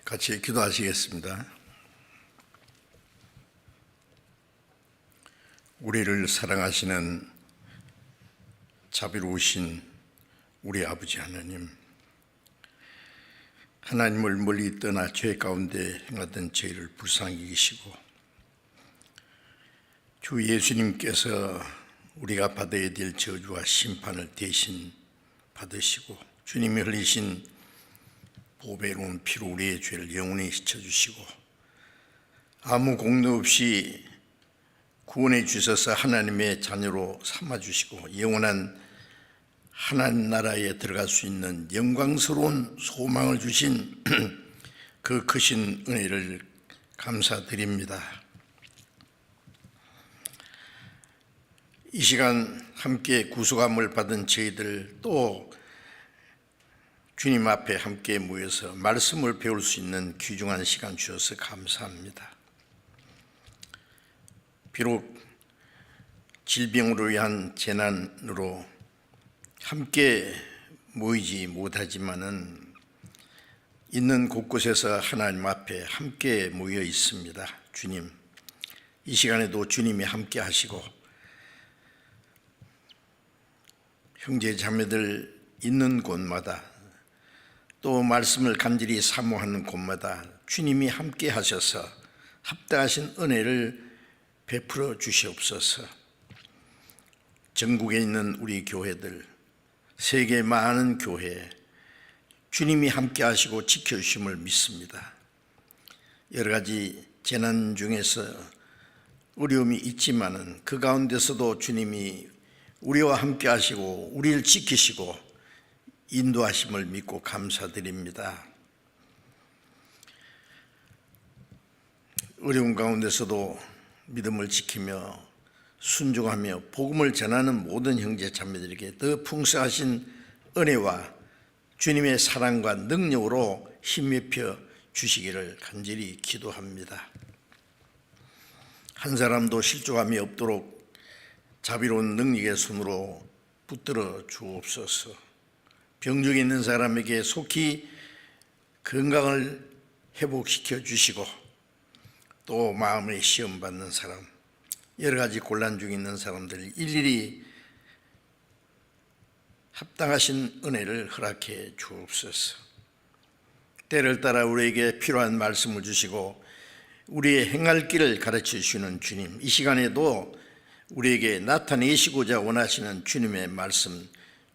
같이 기도하시겠습니다. 우리를 사랑하시는 자비로우신 우리 아버지 하나님, 하나님을 멀리 떠나 죄 가운데 행하던 저희를 불쌍히 여기시고 주 예수님께서 우리가 받아야 될 저주와 심판을 대신 받으시고 주님이 흘리신 보배로운 피로 우리의 죄를 영원히 씻어주시고 아무 공로 없이 구원해 주셔서 하나님의 자녀로 삼아주시고 영원한 하나님 나라에 들어갈 수 있는 영광스러운 소망을 주신 그 크신 은혜를 감사드립니다. 이 시간 함께 구속함을 받은 저희들 또 주님 앞에 함께 모여서 말씀을 배울 수 있는 귀중한 시간 주셔서 감사합니다. 비록 질병으로 인한 재난으로 함께 모이지 못하지만은 있는 곳곳에서 하나님 앞에 함께 모여 있습니다. 주님, 이 시간에도 주님이 함께 하시고 형제 자매들 있는 곳마다 또 말씀을 간절히 사모하는 곳마다 주님이 함께 하셔서 합당하신 은혜를 베풀어 주시옵소서. 전국에 있는 우리 교회들, 세계 많은 교회 주님이 함께 하시고 지켜주심을 믿습니다. 여러 가지 재난 중에서 어려움이 있지만은 그 가운데서도 주님이 우리와 함께 하시고 우리를 지키시고 인도하심을 믿고 감사드립니다. 어려운 가운데서도 믿음을 지키며 순종하며 복음을 전하는 모든 형제 자매들에게 더 풍성하신 은혜와 주님의 사랑과 능력으로 힘입혀 주시기를 간절히 기도합니다. 한 사람도 실족함이 없도록 자비로운 능력의 손으로 붙들어 주옵소서. 병중에 있는 사람에게 속히 건강을 회복시켜 주시고 또 마음의 시험 받는 사람, 여러 가지 곤란 중에 있는 사람들 일일이 합당하신 은혜를 허락해 주옵소서. 때를 따라 우리에게 필요한 말씀을 주시고 우리의 행할 길을 가르쳐 주시는 주님, 이 시간에도 우리에게 나타내시고자 원하시는 주님의 말씀,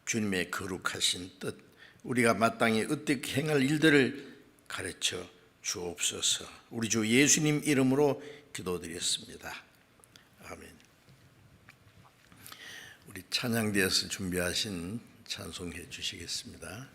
주님의 거룩하신 뜻, 우리가 마땅히 어떻게 행할 일들을 가르쳐 주옵소서. 우리 주 예수님 이름으로 기도드렸습니다. 아멘. 우리 찬양대에서 준비하신 찬송해 주시겠습니다.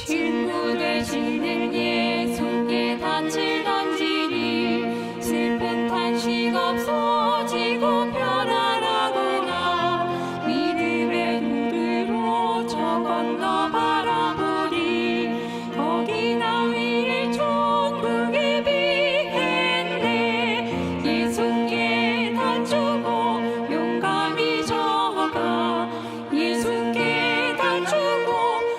친구 되시는 예수께 닻을 던지니 슬픈 탄식 없어지고 편안하구나. 믿음의 눈으로 저 건너 바라보니 거기 나 위에 천국이 비했네. 예수께 닫주고 용감히 저가 예수께 닫주고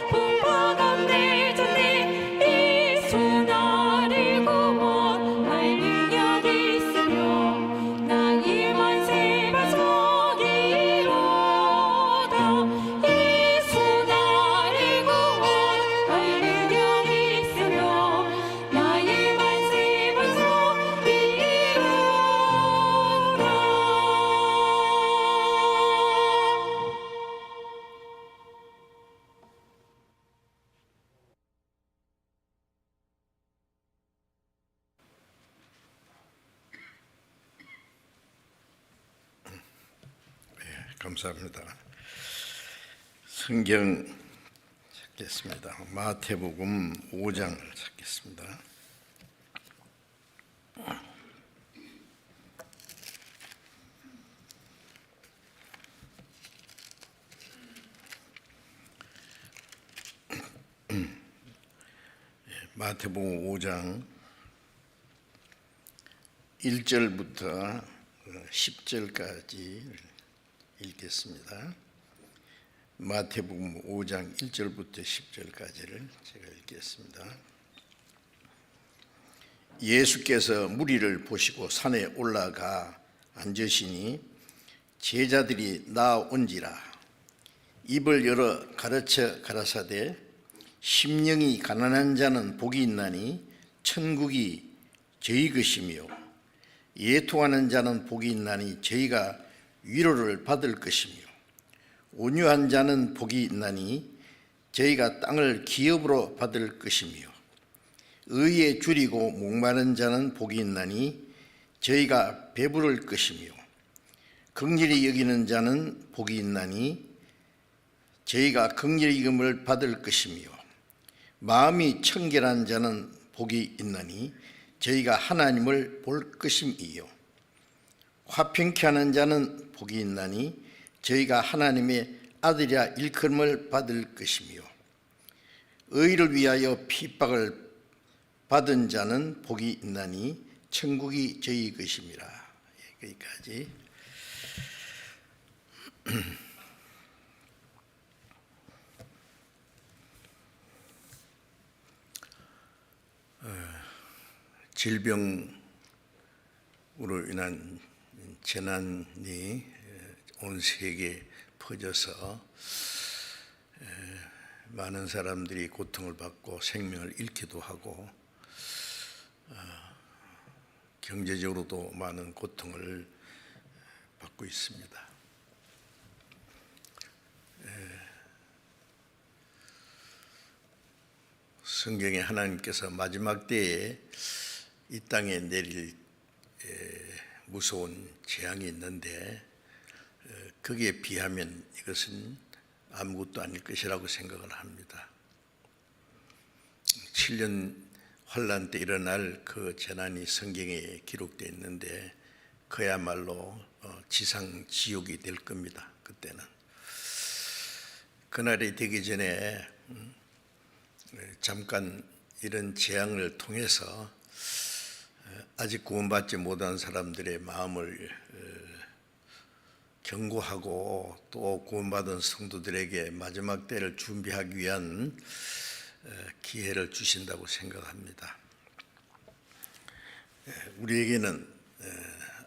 풍파가 내졌네. 예수 나를 구원할 능력이 있으며 나의 만세 반석이로다. 예수 나를 구원할 능력이 있으며 나의 만세 반석이로다. 감사합니다. 성경 찾겠습니다. 마태복음 5장을 찾겠습니다. 마태복음 5장 1절부터 10절까지 읽겠습니다. 마태복음 5장 1절부터 10절까지를 제가 읽겠습니다. 예수께서 무리를 보시고 산에 올라가 앉으시니 제자들이 나온지라. 입을 열어 가르쳐 가라사대 심령이 가난한 자는 복이 있나니 천국이 저희 것이며 애통하는 자는 복이 있나니 저희가 위로를 받을 것이며 온유한 자는 복이 있나니 저희가 땅을 기업으로 받을 것이며 의에 줄이고 목마른 자는 복이 있나니 저희가 배부를 것이며 긍휼히 여기는 자는 복이 있나니 저희가 긍휼히 여김을 받을 것이며 마음이 청결한 자는 복이 있나니 저희가 하나님을 볼 것임이요 화평케 하는 자는 복이 있나니 저희가 하나님의 아들이라 일컬음을 받을 것이며 의를 위하여 핍박을 받은 자는 복이 있나니 천국이 저희 것임이라. 여기까지. 질병으로 인한 재난이 온 세계에 퍼져서 많은 사람들이 고통을 받고 생명을 잃기도 하고 경제적으로도 많은 고통을 받고 있습니다. 성경에 하나님께서 마지막 때에 이 땅에 내릴 무서운 재앙이 있는데 거기에 비하면 이것은 아무것도 아닐 것이라고 생각을 합니다. 7년 환란 때 일어날 그 재난이 성경에 기록되어 있는데 그야말로 지상 지옥이 될 겁니다. 그때는 그날이 되기 전에 잠깐 이런 재앙을 통해서 아직 구원받지 못한 사람들의 마음을 경고하고 또 구원받은 성도들에게 마지막 때를 준비하기 위한 기회를 주신다고 생각합니다. 우리에게는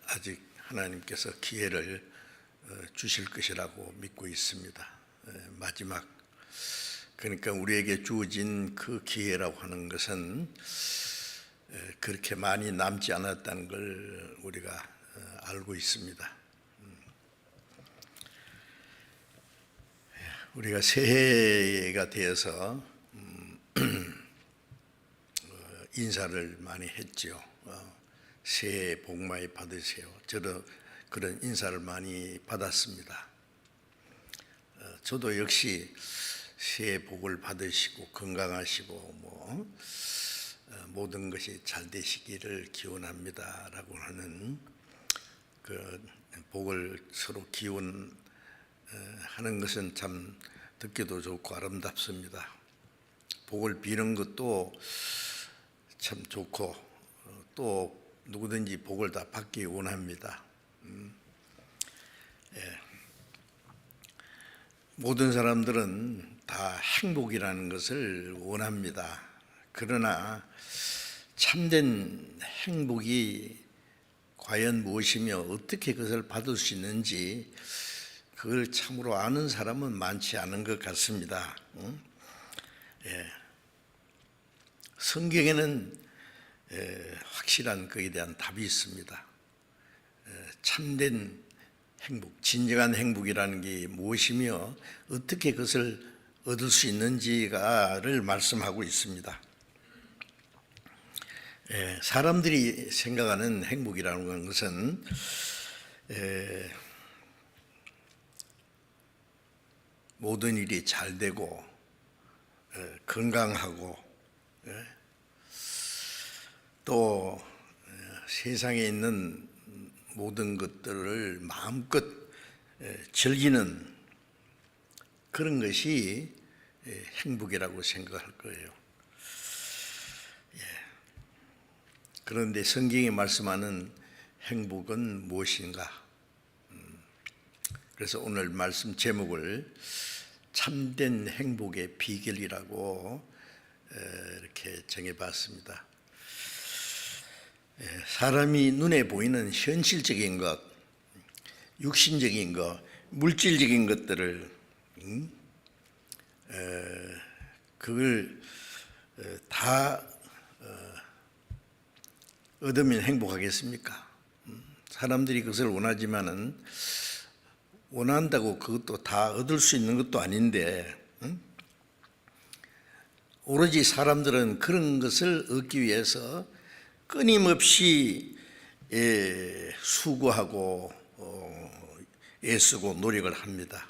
아직 하나님께서 기회를 주실 것이라고 믿고 있습니다. 마지막, 그러니까 우리에게 주어진 그 기회라고 하는 것은 그렇게 많이 남지 않았다는 걸 우리가 알고 있습니다. 우리가 새해가 되어서 인사를 많이 했죠. 새해 복 많이 받으세요. 저도 그런 인사를 많이 받았습니다. 저도 역시 새해 복을 받으시고 건강하시고 모든 것이 잘 되시기를 기원합니다라고 하는 그 복을 서로 기원하는 것은 참 듣기도 좋고 아름답습니다. 복을 비는 것도 참 좋고 또 누구든지 복을 다 받기 원합니다. 모든 사람들은 다 행복이라는 것을 원합니다. 그러나 참된 행복이 과연 무엇이며 어떻게 그것을 받을 수 있는지 그걸 참으로 아는 사람은 많지 않은 것 같습니다. 성경에는 확실한 그에 대한 답이 있습니다. 참된 행복, 진정한 행복이라는 게 무엇이며 어떻게 그것을 얻을 수 있는지를 말씀하고 있습니다. 사람들이 생각하는 행복이라는 것은 모든 일이 잘 되고 건강하고 또 세상에 있는 모든 것들을 마음껏 즐기는 그런 것이 행복이라고 생각할 거예요. 그런데 성경이 말씀하는 행복은 무엇인가? 그래서 오늘 말씀 제목을 참된 행복의 비결이라고 이렇게 정해봤습니다. 사람이 눈에 보이는 현실적인 것, 육신적인 것, 물질적인 것들을 그걸 다 얻으면 행복하겠습니까? 사람들이 그것을 원하지만은 원한다고 그것도 다 얻을 수 있는 것도 아닌데 오로지 사람들은 그런 것을 얻기 위해서 끊임없이 수고하고 애쓰고 노력을 합니다.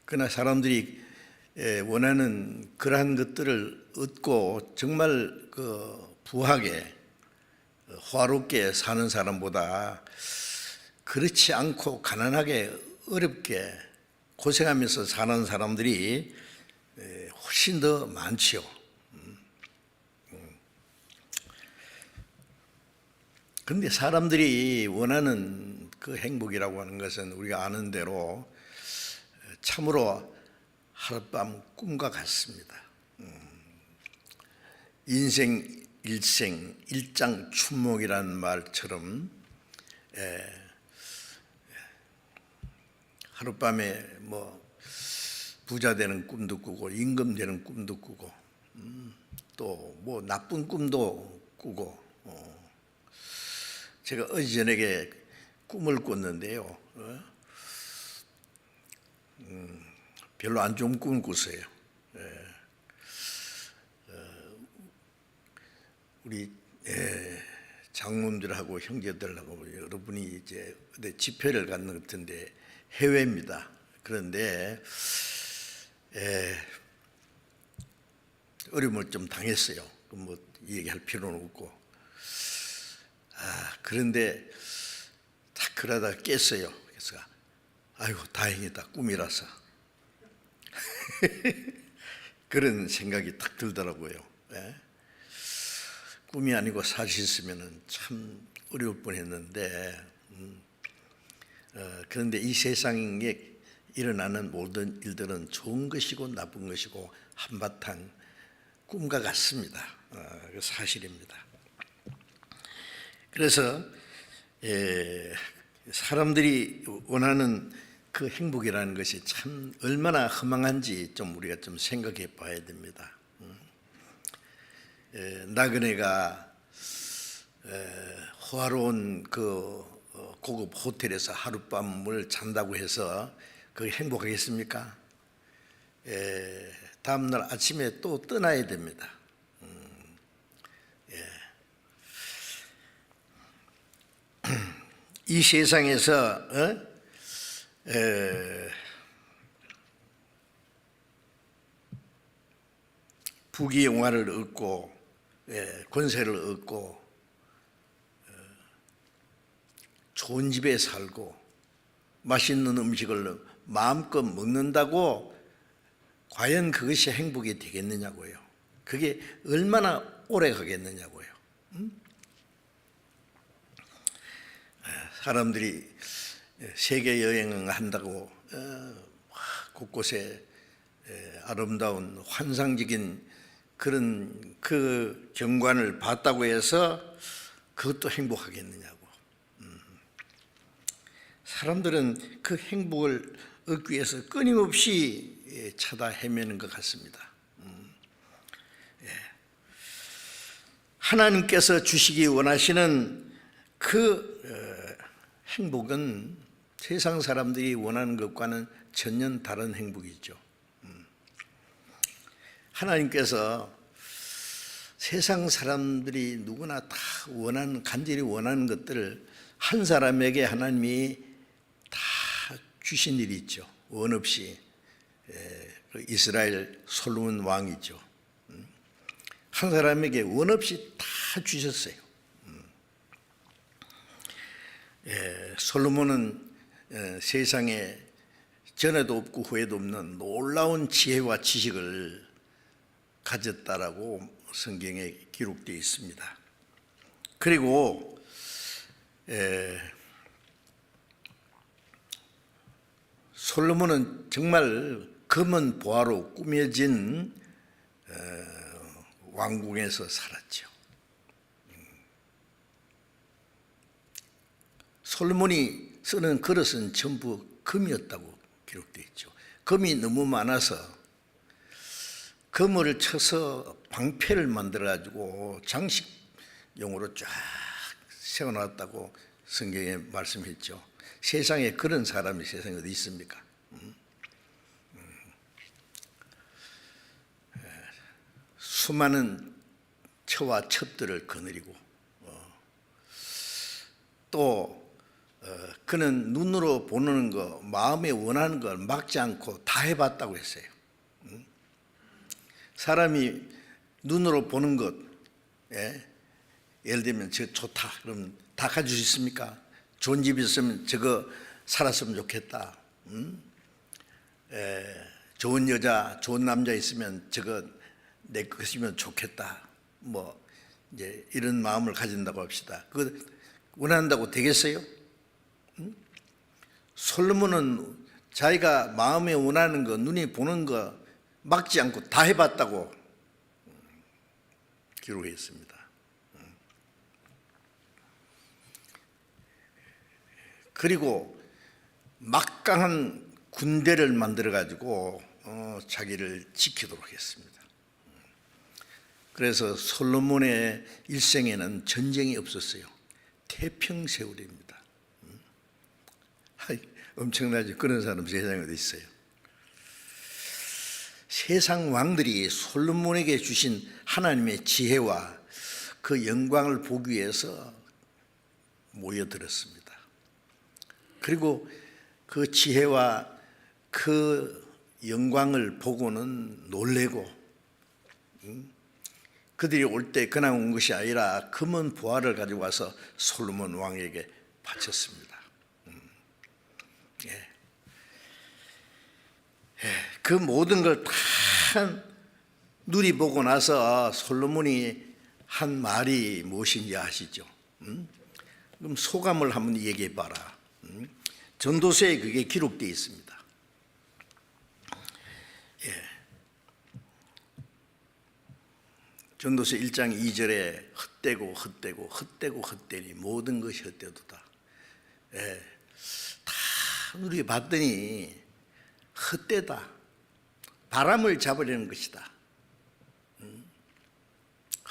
그러나 사람들이 원하는 그러한 것들을 얻고 정말 부하게 화롭게 사는 사람보다 그렇지 않고 가난하게 어렵게 고생하면서 사는 사람들이 훨씬 더 많지요. 그런데 사람들이 원하는 그 행복이라고 하는 것은 우리가 아는 대로 참으로 하룻밤 꿈과 같습니다. 인생 일생 일장춘몽이라는 말처럼 하룻밤에 부자 되는 꿈도 꾸고 임금 되는 꿈도 꾸고 또 나쁜 꿈도 꾸고 제가 어제 저녁에 꿈을 꿨는데요. 별로 안 좋은 꿈을 꿨어요. 우리 장모님들하고 형제들하고 여러분이 이제 집회를 갔는 것 같은데 해외입니다. 그런데 어려움을 좀 당했어요. 얘기할 필요는 없고. 그런데 딱 그러다 깼어요. 그래서 아이고 다행이다 꿈이라서 그런 생각이 딱 들더라고요. 꿈이 아니고 사실이었으면 참 어려울 뻔했는데 그런데 이 세상에 일어나는 모든 일들은 좋은 것이고 나쁜 것이고 한바탕 꿈과 같습니다. 사실입니다. 그래서 사람들이 원하는 그 행복이라는 것이 참 얼마나 허망한지 좀 우리가 좀 생각해 봐야 됩니다. 나그네가 호화로운 그 고급 호텔에서 하룻밤을 잔다고 해서 그게 행복하겠습니까? 다음날 아침에 또 떠나야 됩니다. 이 세상에서 부귀영화를 얻고 권세를 얻고 좋은 집에 살고 맛있는 음식을 마음껏 먹는다고 과연 그것이 행복이 되겠느냐고요. 그게 얼마나 오래 가겠느냐고요. 사람들이 세계 여행을 한다고 곳곳에 아름다운 환상적인 그런 그 경관을 봤다고 해서 그것도 행복하겠느냐고. 사람들은 그 행복을 얻기 위해서 끊임없이 찾아 헤매는 것 같습니다. 하나님께서 주시기 원하시는 그 행복은 세상 사람들이 원하는 것과는 전혀 다른 행복이죠. 하나님께서 세상 사람들이 누구나 다 간절히 원하는 것들을 한 사람에게 하나님이 다 주신 일이 있죠. 원 없이. 이스라엘 솔로몬 왕이죠. 한 사람에게 원 없이 다 주셨어요. 솔로몬은 세상에 전에도 없고 후에도 없는 놀라운 지혜와 지식을 가졌다라고 성경에 기록되어 있습니다. 그리고 솔로몬은 정말 검은 보화로 꾸며진 왕궁에서 살았죠. 솔로몬이 쓰는 그릇은 전부 금이었다고 기록되어 있죠. 금이 너무 많아서 금을 쳐서 방패를 만들어가지고 장식용으로 쫙 세워놨다고 성경에 말씀했죠. 세상에 그런 사람이 세상에 어디 있습니까? 수많은 처와 첩들을 거느리고 또 그는 눈으로 보는 거, 마음에 원하는 걸 막지 않고 다 해봤다고 했어요. 사람이 눈으로 보는 것, 예를 들면 저 좋다, 그럼 다 가질 수 있습니까? 좋은 집 있으면 저거 살았으면 좋겠다. 좋은 여자, 좋은 남자 있으면 저거 내 것이면 좋겠다. 뭐 이제 이런 마음을 가진다고 합시다. 그거 원한다고 되겠어요? 솔로몬은 자기가 마음에 원하는 거, 눈이 보는 거 막지 않고 다 해봤다고 기록했습니다. 그리고 막강한 군대를 만들어 가지고 자기를 지키도록 했습니다. 그래서 솔로몬의 일생에는 전쟁이 없었어요. 태평세월입니다. 엄청나죠. 그런 사람 세상에 어디 있어요? 세상 왕들이 솔로몬에게 주신 하나님의 지혜와 그 영광을 보기 위해서 모여들었습니다. 그리고 그 지혜와 그 영광을 보고는 놀래고 그들이 올 때 그냥 온 것이 아니라 금은 보화를 가지고 와서 솔로몬 왕에게 바쳤습니다. 그 모든 걸 다 누리보고 나서 솔로몬이 한 말이 무엇인지 아시죠? 그럼 소감을 한번 얘기해 봐라. 전도서에 그게 기록되어 있습니다. 전도서 1장 2절에 헛되고 헛되니 모든 것이 헛되도다. 다 누려봤더니 헛되다. 바람을 잡으려는 것이다.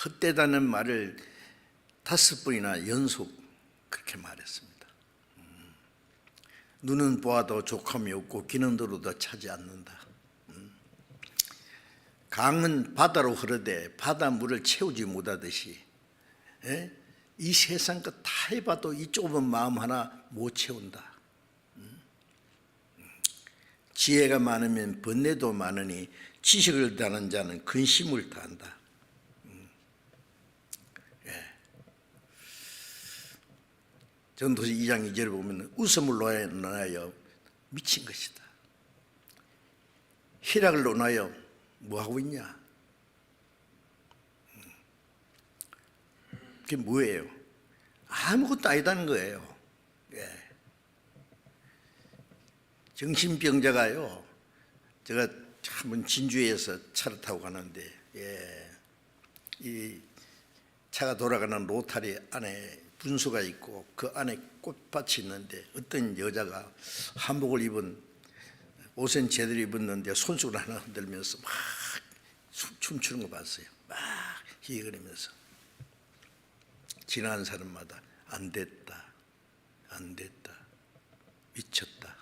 헛되다는 말을 5번이나 연속 그렇게 말했습니다. 눈은 보아도 족함이 없고 귀는 들어도 차지 않는다. 강은 바다로 흐르되 바다 물을 채우지 못하듯이 이 세상 것 다 해봐도 이 좁은 마음 하나 못 채운다. 지혜가 많으면 번뇌도 많으니 지식을 다하는 자는 근심을 다한다. 전도서 2장 2절을 보면 웃음을 논하여 미친 것이다. 희락을 논하여 뭐하고 있냐? 그게 뭐예요? 아무것도 아니다는 거예요. 정신병자가요, 제가 한번 진주에서 차를 타고 가는데, 이 차가 돌아가는 로타리 안에 분수가 있고 그 안에 꽃밭이 있는데 어떤 여자가 한복을 입은, 옷은 제대로 입었는데 손수건 하나 흔들면서 막 춤추는 거 봤어요. 막 희거리면서. 지나가는 사람마다 안 됐다, 안 됐다, 미쳤다.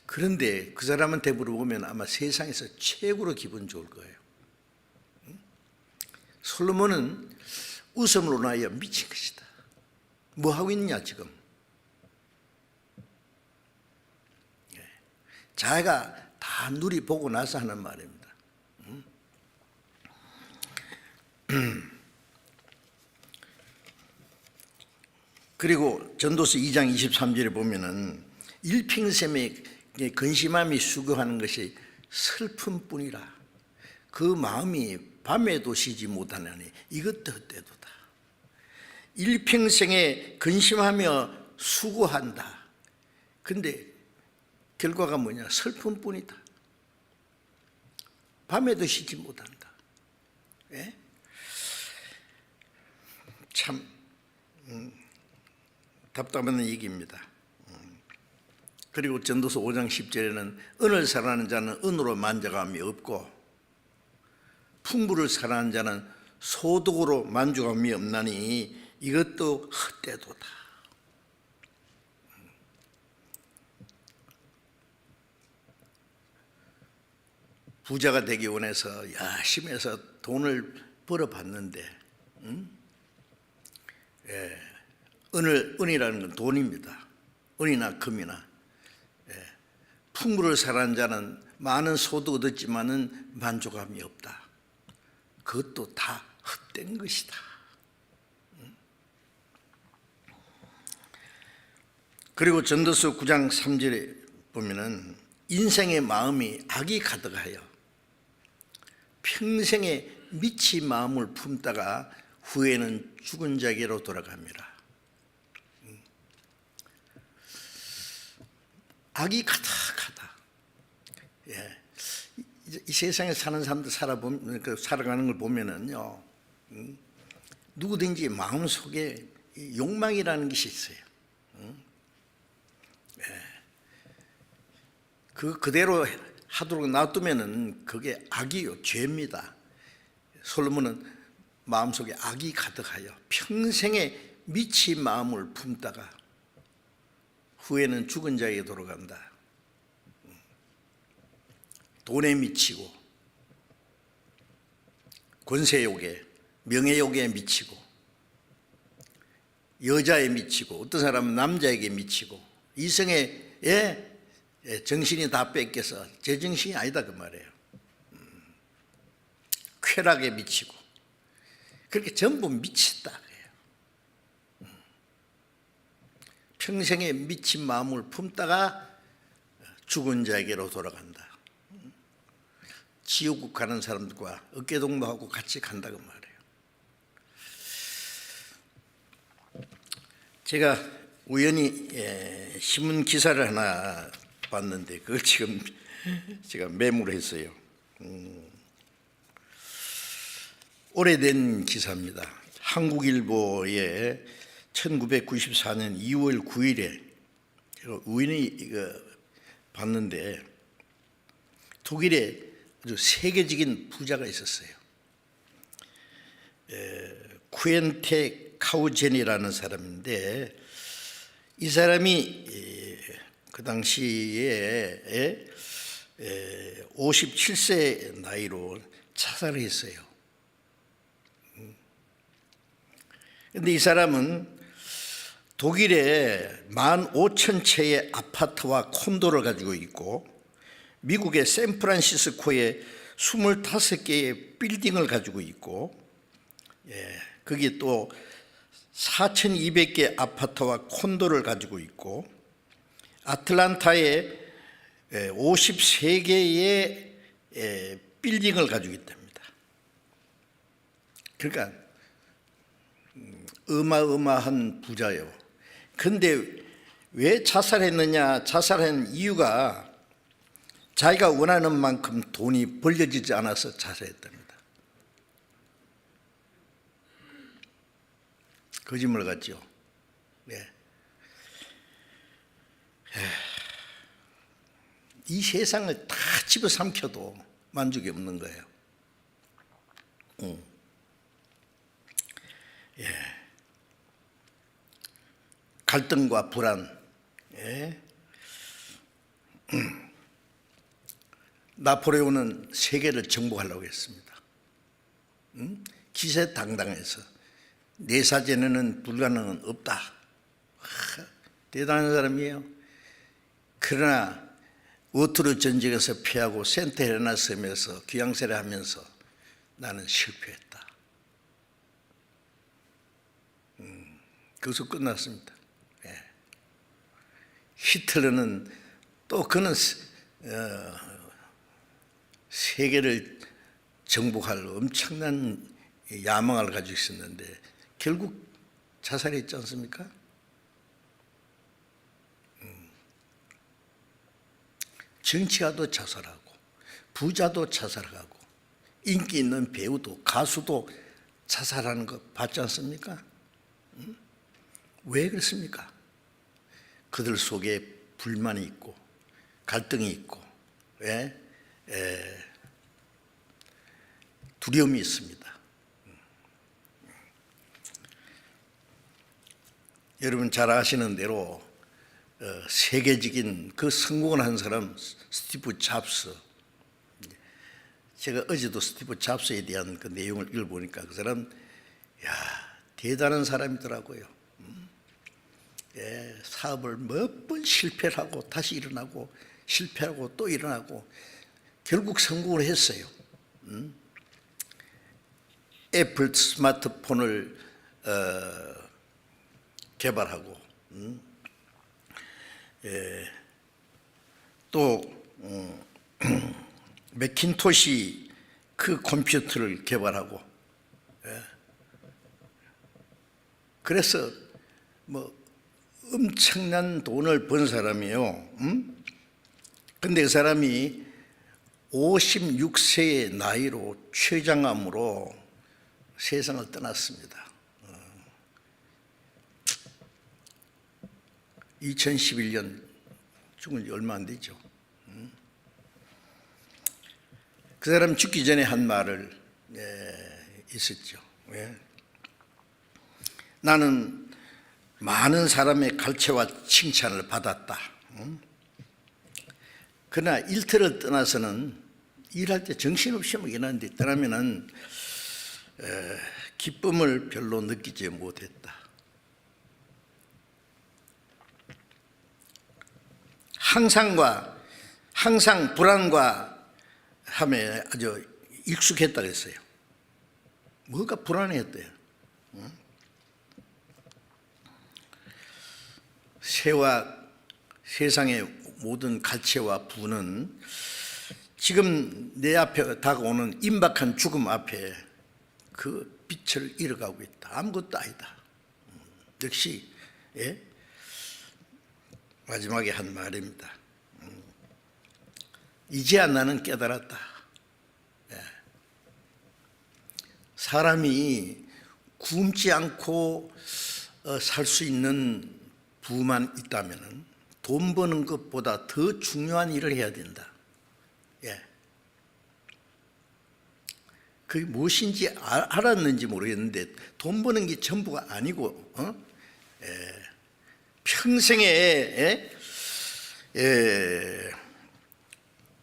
그런데 그 사람한테 물어보면 아마 세상에서 최고로 기분 좋을 거예요. 솔로몬은 웃음으로 인하여 미친 것이다. 뭐 하고 있느냐 지금? 자기가 다 누리 보고 나서 하는 말입니다. 그리고 전도서 2장 23절에 보면은 일평생에 근심함이 수고하는 것이 슬픔뿐이라. 그 마음이 밤에도 쉬지 못하나니 이것도 헛되도다. 일평생에 근심하며 수고한다. 근데 결과가 뭐냐? 슬픔뿐이다. 밤에도 쉬지 못한다. 참 답답한 얘기입니다. 그리고 전도서 5장 10절에는 은을 사랑하는 자는 은으로 만족함이 없고 풍부를 사랑하는 자는 소득으로 만족함이 없나니 이것도 헛되도다. 부자가 되기 원해서 열심히 해서 돈을 벌어봤는데, 은이라는 건 돈입니다. 은이나 금이나. 풍부를 사랑하는 자는 많은 소득 얻었지만은 만족함이 없다. 그것도 다 헛된 것이다. 그리고 전도서 9장 3절에 보면은 인생의 마음이 악이 가득하여 평생에 미친 마음을 품다가 후에는 죽은 자에게로 돌아갑니다. 악이 가득하다. 이 세상에 사는 사람들 살아가는 걸 보면은요, 누구든지 마음속에 욕망이라는 것이 있어요. 그대로 하도록 놔두면은 그게 악이요, 죄입니다. 솔로몬은 마음속에 악이 가득하여 평생에 미친 마음을 품다가 후에는 죽은 자에게 돌아간다. 돈에 미치고 권세욕에, 명예욕에 미치고 여자에 미치고 어떤 사람은 남자에게 미치고 이성에 정신이 다 뺏겨서 제정신이 아니다 그 말이에요. 쾌락에 미치고 그렇게 전부 미쳤다 그래요. 평생에 미친 마음을 품다가 죽은 자에게로 돌아간다. 지옥국 가는 사람들과 어깨동무하고 같이 간다고 말해요. 제가 우연히 신문 기사를 하나 봤는데 그걸 지금 제가 메모를 했어요. 오래된 기사입니다. 한국일보에 1994년 2월 9일에 제가 우연히 이거 봤는데 독일에 아주 세계적인 부자가 있었어요. 쿠엔테 카우젠이라는 사람인데 이 사람이 그 당시에 57세 나이로 자살을 했어요. 근데 이 사람은 독일에 15,000채의 아파트와 콘도를 가지고 있고 미국의 샌프란시스코에 25개의 빌딩을 가지고 있고 거기 또 4,200개 아파트와 콘도를 가지고 있고 아틀란타에 53개의 빌딩을 가지고 있답니다. 그러니까 어마어마한 부자예요. 그런데 왜 자살했느냐? 자살한 이유가 자기가 원하는 만큼 돈이 벌려지지 않아서 자살했답니다. 거짓말 같죠? 네. 이 세상을 다 집어삼켜도 만족이 없는 거예요. 갈등과 불안. 나폴레옹은 세계를 정복하려고 했습니다. 기세당당해서 내 사전에는 불가능은 없다. 대단한 사람이에요. 그러나 워트루 전쟁에서 패하고 센트 헬레나 섬에서 귀양세례 하면서 나는 실패했다. 거기서 끝났습니다. 히틀러는 또 그는 세계를 정복할 엄청난 야망을 가지고 있었는데 결국 자살했지 않습니까? 정치가도 자살하고 부자도 자살하고 인기 있는 배우도 가수도 자살하는 거 봤지 않습니까? 왜 그렇습니까? 그들 속에 불만이 있고 갈등이 있고 두려움이 있습니다. 여러분 잘 아시는 대로 세계적인 그 성공을 한 사람 스티브 잡스. 제가 어제도 스티브 잡스에 대한 그 내용을 읽어보니까 그 사람 대단한 사람이더라고요. 사업을 몇 번 실패를 하고 다시 일어나고 실패하고 또 일어나고 결국 성공을 했어요. 애플 스마트폰을 개발하고 또 매킨토시 그 컴퓨터를 개발하고 그래서 뭐 엄청난 돈을 번 사람이에요. 근데 그 사람이 56세의 나이로 췌장암으로 세상을 떠났습니다. 2011년 죽은 지 얼마 안 되죠. 그 사람 죽기 전에 한 말을 있었죠. 나는 많은 사람의 갈채와 칭찬을 받았다. 그러나 일터를 떠나서는 일할 때 정신없이 막 일하는데 떠나면은 기쁨을 별로 느끼지 못했다. 항상 불안과 함에 아주 익숙했다 그랬어요. 뭐가 불안했대요. 세상의 모든 갈채와 부는 지금 내 앞에 다가오는 임박한 죽음 앞에 그 빛을 잃어가고 있다. 아무것도 아니다. 역시 마지막에 한 말입니다. 이제야 나는 깨달았다. 사람이 굶지 않고 살 수 있는 부만 있다면 돈 버는 것보다 더 중요한 일을 해야 된다. 그게 무엇인지 알았는지 모르겠는데 돈 버는 게 전부가 아니고 평생에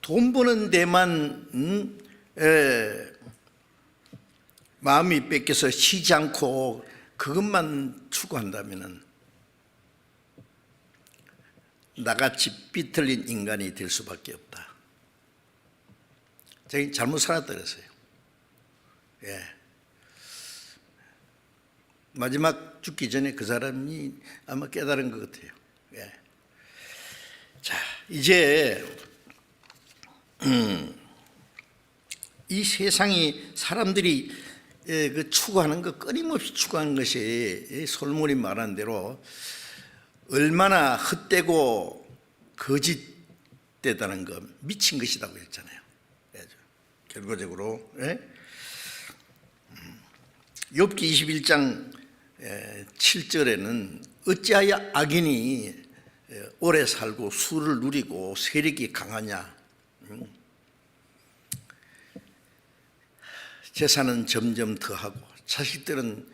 돈 버는 데만 마음이 뺏겨서 쉬지 않고 그것만 추구한다면은 나같이 삐뚤린 인간이 될 수밖에 없다. 제가 잘못 살았다 그랬어요. 예. 마지막 죽기 전에 그 사람이 아마 깨달은 것 같아요. 예. 자, 이제 이 세상이 사람들이 그 추구하는 것, 끊임없이 추구하는 것이 솔몬이 말한 대로 얼마나 헛되고 거짓되다는 것, 미친 것이라고 했잖아요. 결과적으로 욥기 21장 7절에는 어찌하여 악인이 오래 살고 수를 누리고 세력이 강하냐, 재산은 점점 더하고 자식들은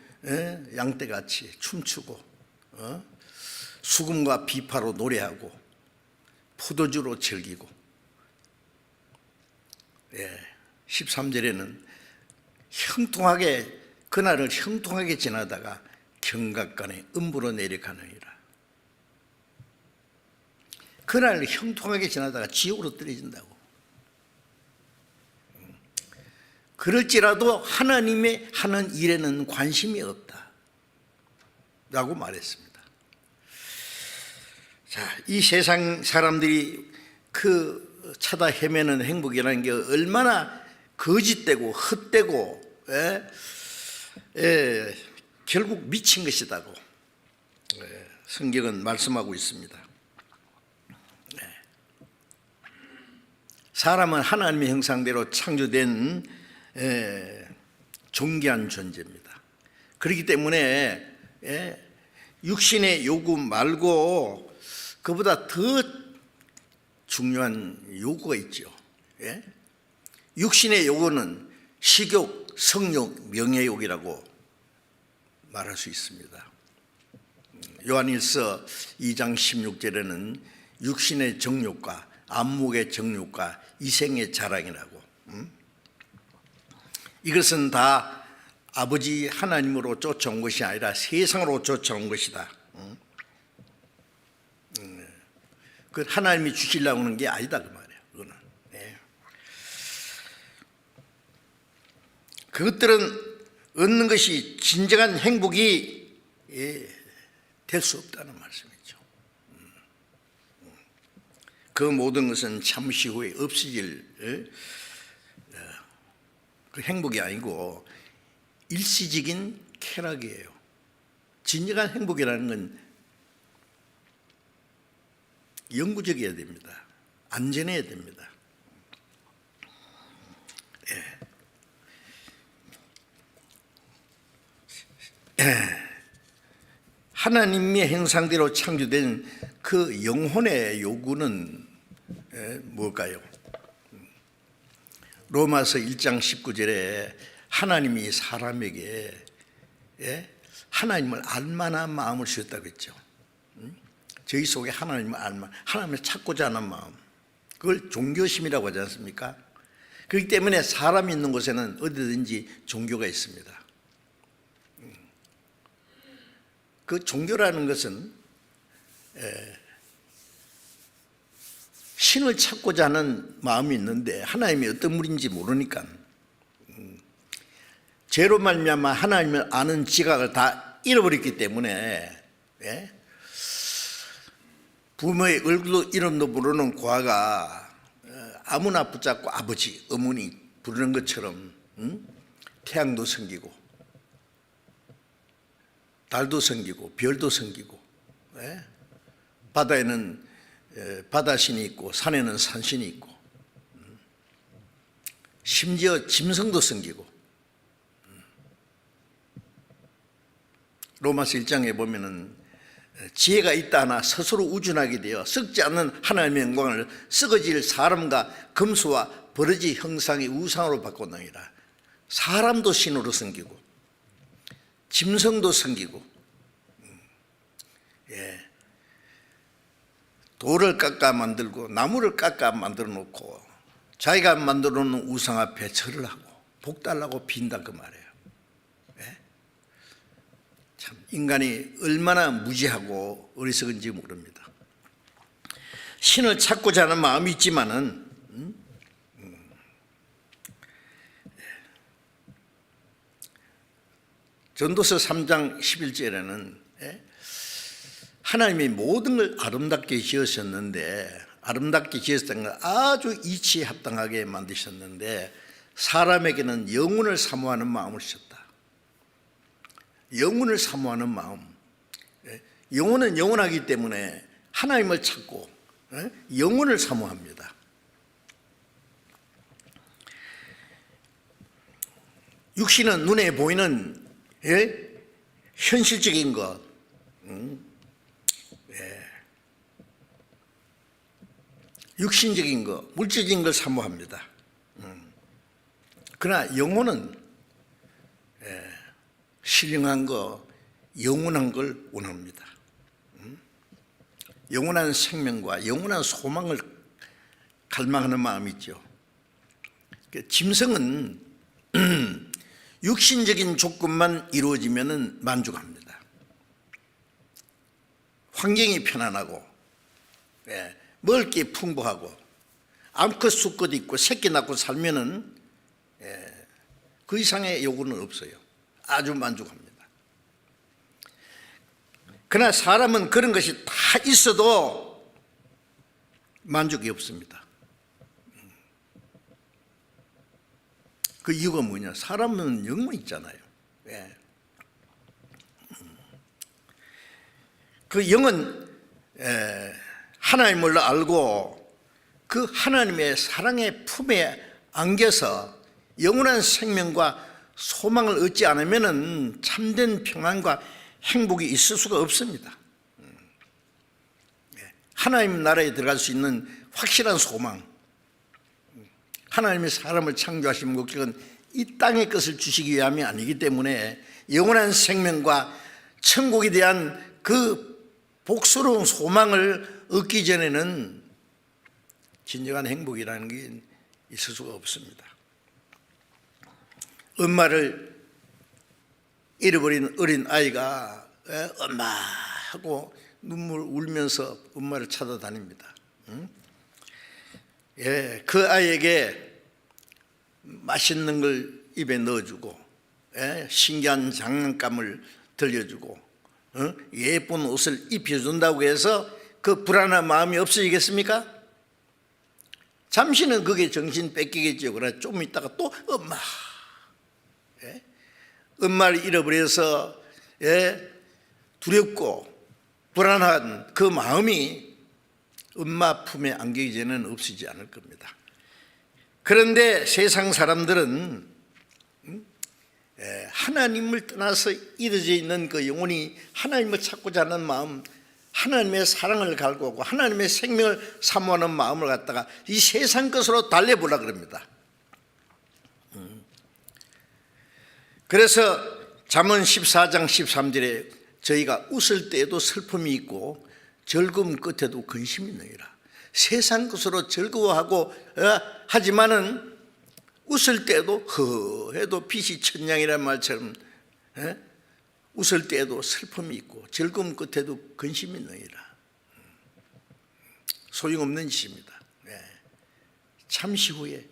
양떼같이 춤추고 수금과 비파로 노래하고 포도주로 즐기고 13절에는 형통하게 그날을 형통하게 지나다가 경각간에 음부로 내려가느니라. 그날 형통하게 지나다가 지옥으로 떨어진다고. 그럴지라도 하나님의 하는 일에는 관심이 없다 라고 말했습니다. 자, 이 세상 사람들이 그 찾아 헤매는 행복이라는 게 얼마나 거짓되고 헛되고 결국 미친 것이라고 성경은 말씀하고 있습니다. 사람은 하나님의 형상대로 창조된 존귀한 존재입니다. 그렇기 때문에 육신의 요구 말고 그보다 더 중요한 요구가 있죠. 육신의 요구는 식욕, 성욕, 명예욕이라고 말할 수 있습니다. 요한일서 2장 16절에는 육신의 정욕과 안목의 정욕과 이생의 자랑이라고. 이것은 다 아버지 하나님으로 쫓아온 것이 아니라 세상으로 쫓아온 것이다. 그 하나님이 주시려고 하는 게 아니다 그 말이에요. 그거는. 그것들은 얻는 것이 진정한 행복이 될 수 없다는 말씀이죠. 그 모든 것은 잠시 후에 없어질 그 행복이 아니고 일시적인 쾌락이에요. 진정한 행복이라는 건 영구적이어야 됩니다. 안전해야 됩니다. 하나님의 형상대로 창조된 그 영혼의 요구는 뭘까요? 로마서 1장 19절에 하나님이 사람에게 하나님을 알만한 마음을 주셨다고 했죠. 저희 속에 하나님을 알만, 하나님을 찾고자 하는 마음, 그걸 종교심이라고 하지 않습니까? 그렇기 때문에 사람이 있는 곳에는 어디든지 종교가 있습니다. 그 종교라는 것은 신을 찾고자 하는 마음이 있는데 하나님이 어떤 분인지 모르니까 죄로 말미암아 하나님을 아는 지각을 다 잃어버렸기 때문에 부모의 얼굴도 이름도 모르는 고아가 아무나 붙잡고 아버지, 어머니 부르는 것처럼 태양도 섬기고 달도 섬기고 별도 섬기고 바다에는 바다신이 있고 산에는 산신이 있고 심지어 짐승도 섬기고 로마서 1장에 보면은 지혜가 있다 하나 스스로 우준하게 되어 썩지 않는 하나님의 영광을 썩어질 사람과 금수와 버러지 형상의 우상으로 바꿔놓으라. 사람도 신으로 섬기고 짐승도 섬기고 돌을 깎아 만들고 나무를 깎아 만들어 놓고 자기가 만들어 놓은 우상 앞에 절을 하고 복 달라고 빈다 그 말이에요. 참 인간이 얼마나 무지하고 어리석은지 모릅니다. 신을 찾고자 하는 마음이 있지만은 전도서 3장 11절에는 하나님이 모든 걸 아름답게 지으셨는데, 아름답게 지으셨다는 걸 아주 이치에 합당하게 만드셨는데 사람에게는 영혼을 사모하는 마음을 주셨다. 영혼을 사모하는 마음. 영혼은 영원하기 때문에 하나님을 찾고 영혼을 사모합니다. 육신은 눈에 보이는 현실적인 것, 육신적인 것, 물질적인 걸 사모합니다. 그러나 영혼은 신령한 거, 영원한 걸 원합니다. 영원한 생명과 영원한 소망을 갈망하는 마음이 있죠. 짐승은 육신적인 조건만 이루어지면 만족합니다. 환경이 편안하고 먹을 게 풍부하고 암컷 수컷 있고 새끼 낳고 살면은 그 이상의 요구는 없어요. 아주 만족합니다. 그러나 사람은 그런 것이 다 있어도 만족이 없습니다. 그 이유가 뭐냐? 사람은 영혼이 있잖아요. 그 영은 하나님을 알고 그 하나님의 사랑의 품에 안겨서 영원한 생명과 소망을 얻지 않으면 참된 평안과 행복이 있을 수가 없습니다. 하나님 나라에 들어갈 수 있는 확실한 소망, 하나님의 사람을 창조하신 목적은 이 땅의 것을 주시기 위함이 아니기 때문에 영원한 생명과 천국에 대한 그 복스러운 소망을 얻기 전에는 진정한 행복이라는 게 있을 수가 없습니다. 엄마를 잃어버린 어린 아이가 엄마 하고 눈물 울면서 엄마를 찾아다닙니다. 그 아이에게 맛있는 걸 입에 넣어주고 신기한 장난감을 들려주고 예쁜 옷을 입혀준다고 해서 그 불안한 마음이 없어지겠습니까? 잠시는 그게 정신 뺏기겠죠. 그러나 좀 있다가 또 엄마, 엄마를 잃어버려서 두렵고 불안한 그 마음이 엄마 품에 안기기 전에는 없어지지 않을 겁니다. 그런데 세상 사람들은 하나님을 떠나서 잊어져 있는 그 영혼이 하나님을 찾고자 하는 마음, 하나님의 사랑을 갈구하고 하나님의 생명을 사모하는 마음을 갖다가 이 세상 것으로 달래보려고 합니다. 그래서 잠언 14장 13절에 저희가 웃을 때에도 슬픔이 있고 즐거움 끝에도 근심이 있느니라. 세상 것으로 즐거워하고 하지만은 웃을 때도 허해도 빛이 천냥이라는 말처럼 웃을 때에도 슬픔이 있고 즐거움 끝에도 근심이 있느니라. 소용없는 짓입니다. 잠시 후에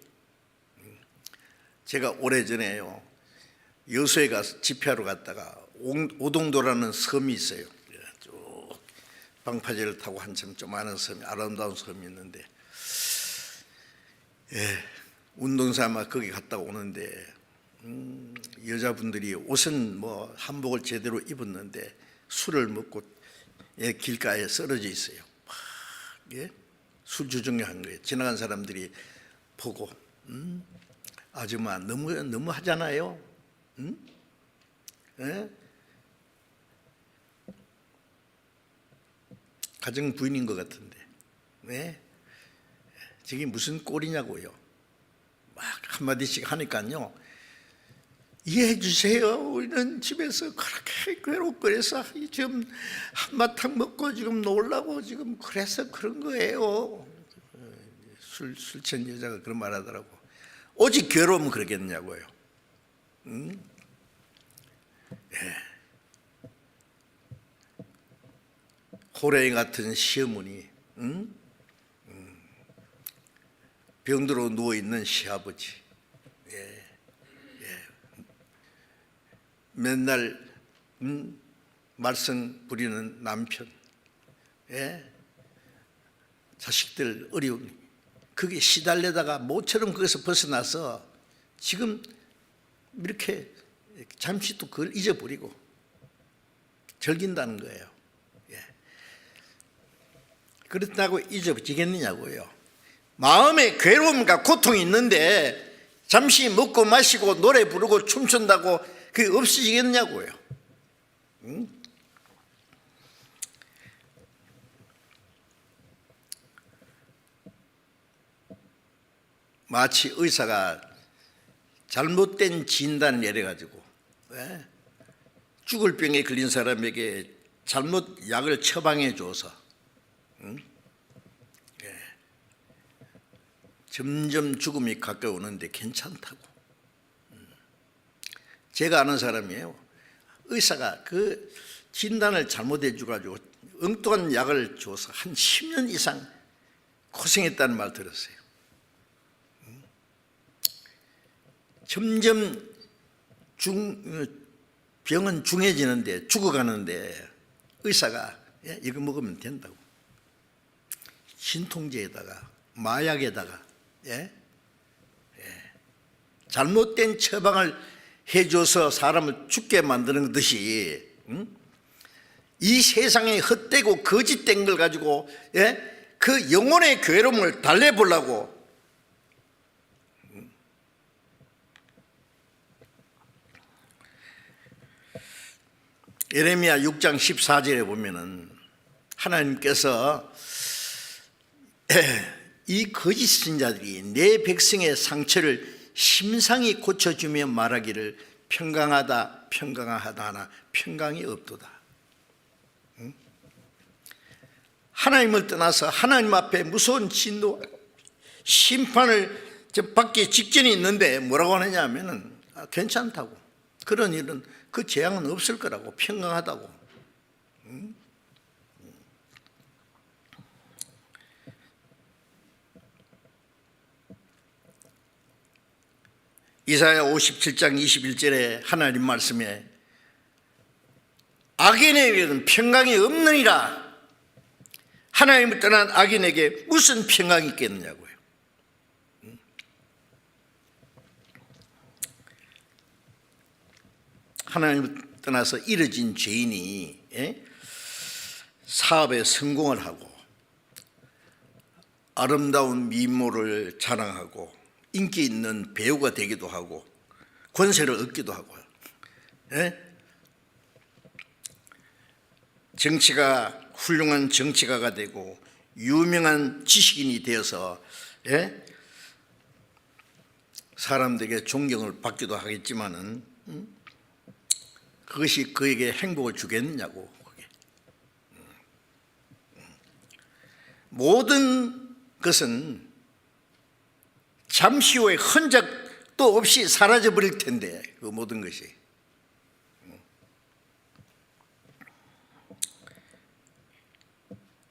제가 오래전에요 여수에 가서 집회하러 갔다가 오동도라는 섬이 있어요. 쭉 방파제를 타고 한참 좀 많은 섬이, 아름다운 섬이 있는데 운동삼아 거기 갔다 오는데 여자분들이 옷은 뭐 한복을 제대로 입었는데 술을 먹고 길가에 쓰러져 있어요. 술 주정한 거예요. 지나간 사람들이 보고 아줌마 너무 하잖아요. 가정 부인인 것 같은데 저게 무슨 꼴이냐고요. 막 한마디씩 하니까요. 이해해 주세요. 우리는 집에서 그렇게 괴롭거려서 지금 한바탕 먹고 지금 놀라고 지금 그래서 그런 거예요. 술 취한 여자가 그런 말 하더라고. 오직 괴로우면 그러겠냐고요. 호랭이 같은 시어머니, 응? 병들어 누워있는 시아버지, 맨날 말썽 부리는 남편, 자식들 어려움, 그게 시달려다가 모처럼 거기서 벗어나서 지금 이렇게 잠시 또 그걸 잊어버리고 즐긴다는 거예요. 그렇다고 잊어지겠느냐고요. 마음에 괴로움과 고통이 있는데 잠시 먹고 마시고 노래 부르고 춤춘다고 그게 없어지겠냐고요. 마치 의사가 잘못된 진단을 내려가지고 죽을 병에 걸린 사람에게 잘못 약을 처방해 줘서 점점 죽음이 가까우는데 괜찮다고. 제가 아는 사람이에요. 의사가 그 진단을 잘못해 줘가지고 엉뚱한 약을 줘서 한 10년 이상 고생했다는 말 들었어요. 점점 병은 중해지는데 죽어가는데 의사가 이거 먹으면 된다고. 신통제에다가 마약에다가 잘못된 처방을 해줘서 사람을 죽게 만드는 듯이 이 세상에 헛되고 거짓된 걸 가지고 그 영혼의 괴로움을 달래보려고 예레미야 6장 14절에 보면은 하나님께서 이 거짓 선자들이 내 백성의 상처를 심상히 고쳐주며 말하기를 평강하다 평강하다 하나 평강이 없도다. 하나님을 떠나서 하나님 앞에 무서운 진노 심판을 받기 직전에 있는데 뭐라고 하느냐면은 괜찮다고, 그런 일은 그 재앙은 없을 거라고, 평강하다고. 이사야 57장 21절에 하나님 말씀에 악인에게는 평강이 없느니라. 하나님을 떠난 악인에게 무슨 평강이 있겠느냐고요. 하나님을 떠나서 이뤄진 죄인이 사업에 성공을 하고 아름다운 미모를 자랑하고 인기 있는 배우가 되기도 하고 권세를 얻기도 하고 정치가 훌륭한 정치가가 되고 유명한 지식인이 되어서 사람들에게 존경을 받기도 하겠지만은 그것이 그에게 행복을 주겠느냐고. 모든 것은 잠시 후에 흔적도 없이 사라져 버릴 텐데, 그 모든 것이.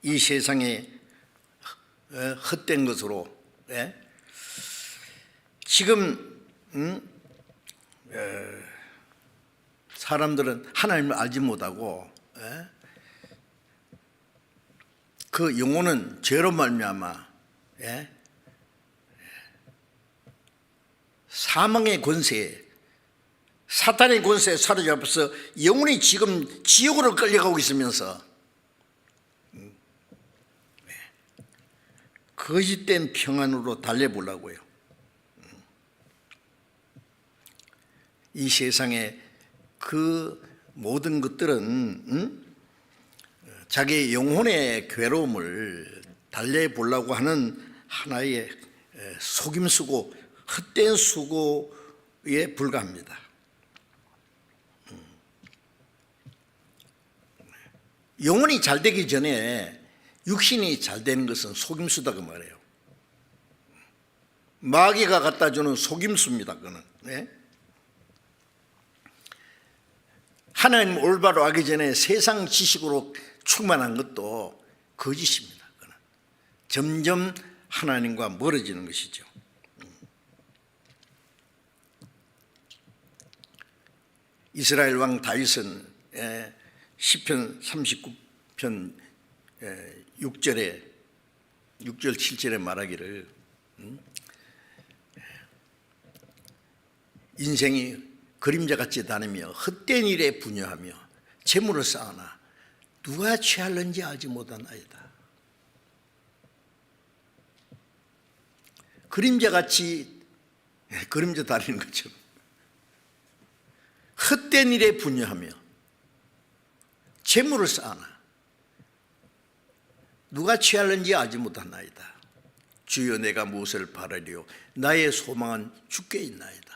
이 세상에 헛된 것으로 지금 사람들은 하나님을 알지 못하고 그 영혼은 죄로 말미암아 사망의 권세, 사탄의 권세에 사로잡혀서 영혼이 지금 지옥으로 끌려가고 있으면서 거짓된 평안으로 달래보려고요. 이 세상에 그 모든 것들은 자기 영혼의 괴로움을 달래보려고 하는 하나의 속임수고 헛된 수고에 불과합니다. 영혼이 잘 되기 전에 육신이 잘 되는 것은 속임수다고 말해요. 마귀가 갖다 주는 속임수입니다. 그거는. 하나님 올바로 하기 전에 세상 지식으로 충만한 것도 거짓입니다. 그건 점점 하나님과 멀어지는 것이죠. 이스라엘 왕 다윗은 시편 39편 6절 7절에 말하기를 인생이 그림자같이 다니며 헛된 일에 분유하며 재물을 쌓으나 누가 취할는지 알지 못하나이다. 그림자같이 그림자 다니는 것처럼 헛된 일에 분유하며 재물을 쌓으나 누가 취할는지 알지 못하나이다. 주여 내가 무엇을 바라리요 나의 소망은 주께 있나이다.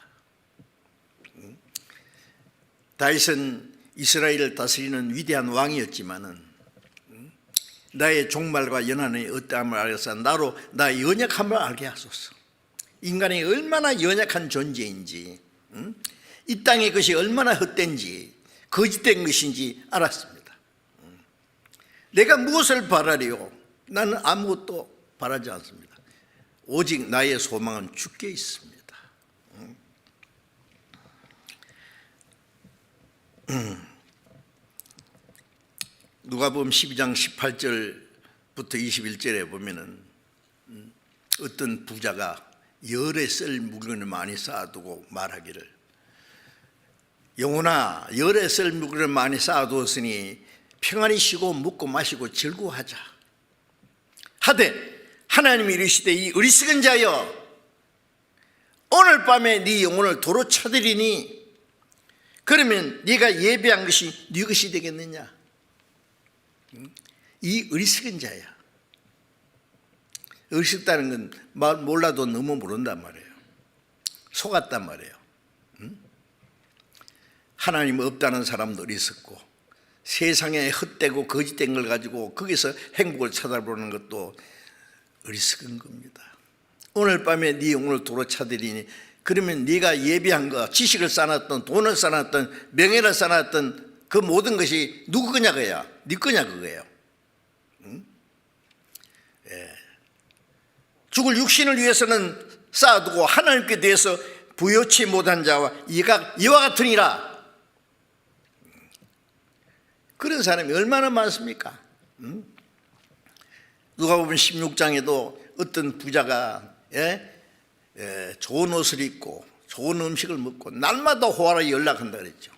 다윗은 이스라엘을 다스리는 위대한 왕이었지만은 나의 종말과 연한의 어떠함을 알아서 나로 나의 연약함을 알게 하소서. 인간이 얼마나 연약한 존재인지, 이 땅의 것이 얼마나 헛된지, 거짓된 것인지 알았습니다. 내가 무엇을 바라리요? 나는 아무것도 바라지 않습니다. 오직 나의 소망은 주께 있습니다. 누가복음 12장 18절부터 21절에 보면은 어떤 부자가 열에 쓸 물건을 많이 쌓아두고 말하기를 영혼아 열에 쓸 물건을 많이 쌓아두었으니 평안히 쉬고 먹고 마시고 즐거워하자 하되 하나님이 이르시되 이 어리석은 자여 오늘 밤에 네 영혼을 도로 쳐들이니 그러면 네가 예배한 것이 네 것이 되겠느냐. 이 어리석은 자야. 어리석다는 건 몰라도 너무 모른단 말이에요. 속았단 말이에요. 하나님 없다는 사람도 어리석고 세상에 헛되고 거짓된 걸 가지고 거기서 행복을 찾아보는 것도 어리석은 겁니다. 오늘 밤에 네 영혼을 도로 차들이니 그러면 네가 예비한 거 지식을 쌓았던 돈을 쌓았던 명예를 쌓았던 그 모든 것이 누구 거냐 그야 네 거냐 그거예요. 죽을 육신을 위해서는 쌓아두고 하나님께 대해서 부여치 못한 자와 이와 같으니라. 그런 사람이 얼마나 많습니까? 누가복음 16장에도 어떤 부자가 좋은 옷을 입고 좋은 음식을 먹고 날마다 호화를 연락한다 그랬죠.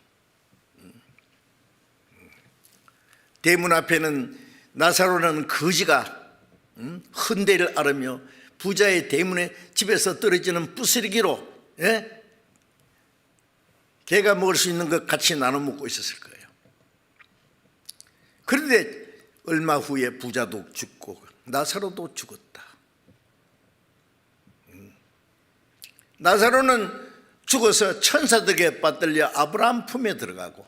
대문 앞에는 나사로라는 거지가 헌대를 앓으며 부자의 대문에 집에서 떨어지는 부스러기로 개가 먹을 수 있는 것 같이 나눠 먹고 있었을 거예요. 그런데 얼마 후에 부자도 죽고 나사로도 죽었다. 나사로는 죽어서 천사들에게 받들려 아브라함 품에 들어가고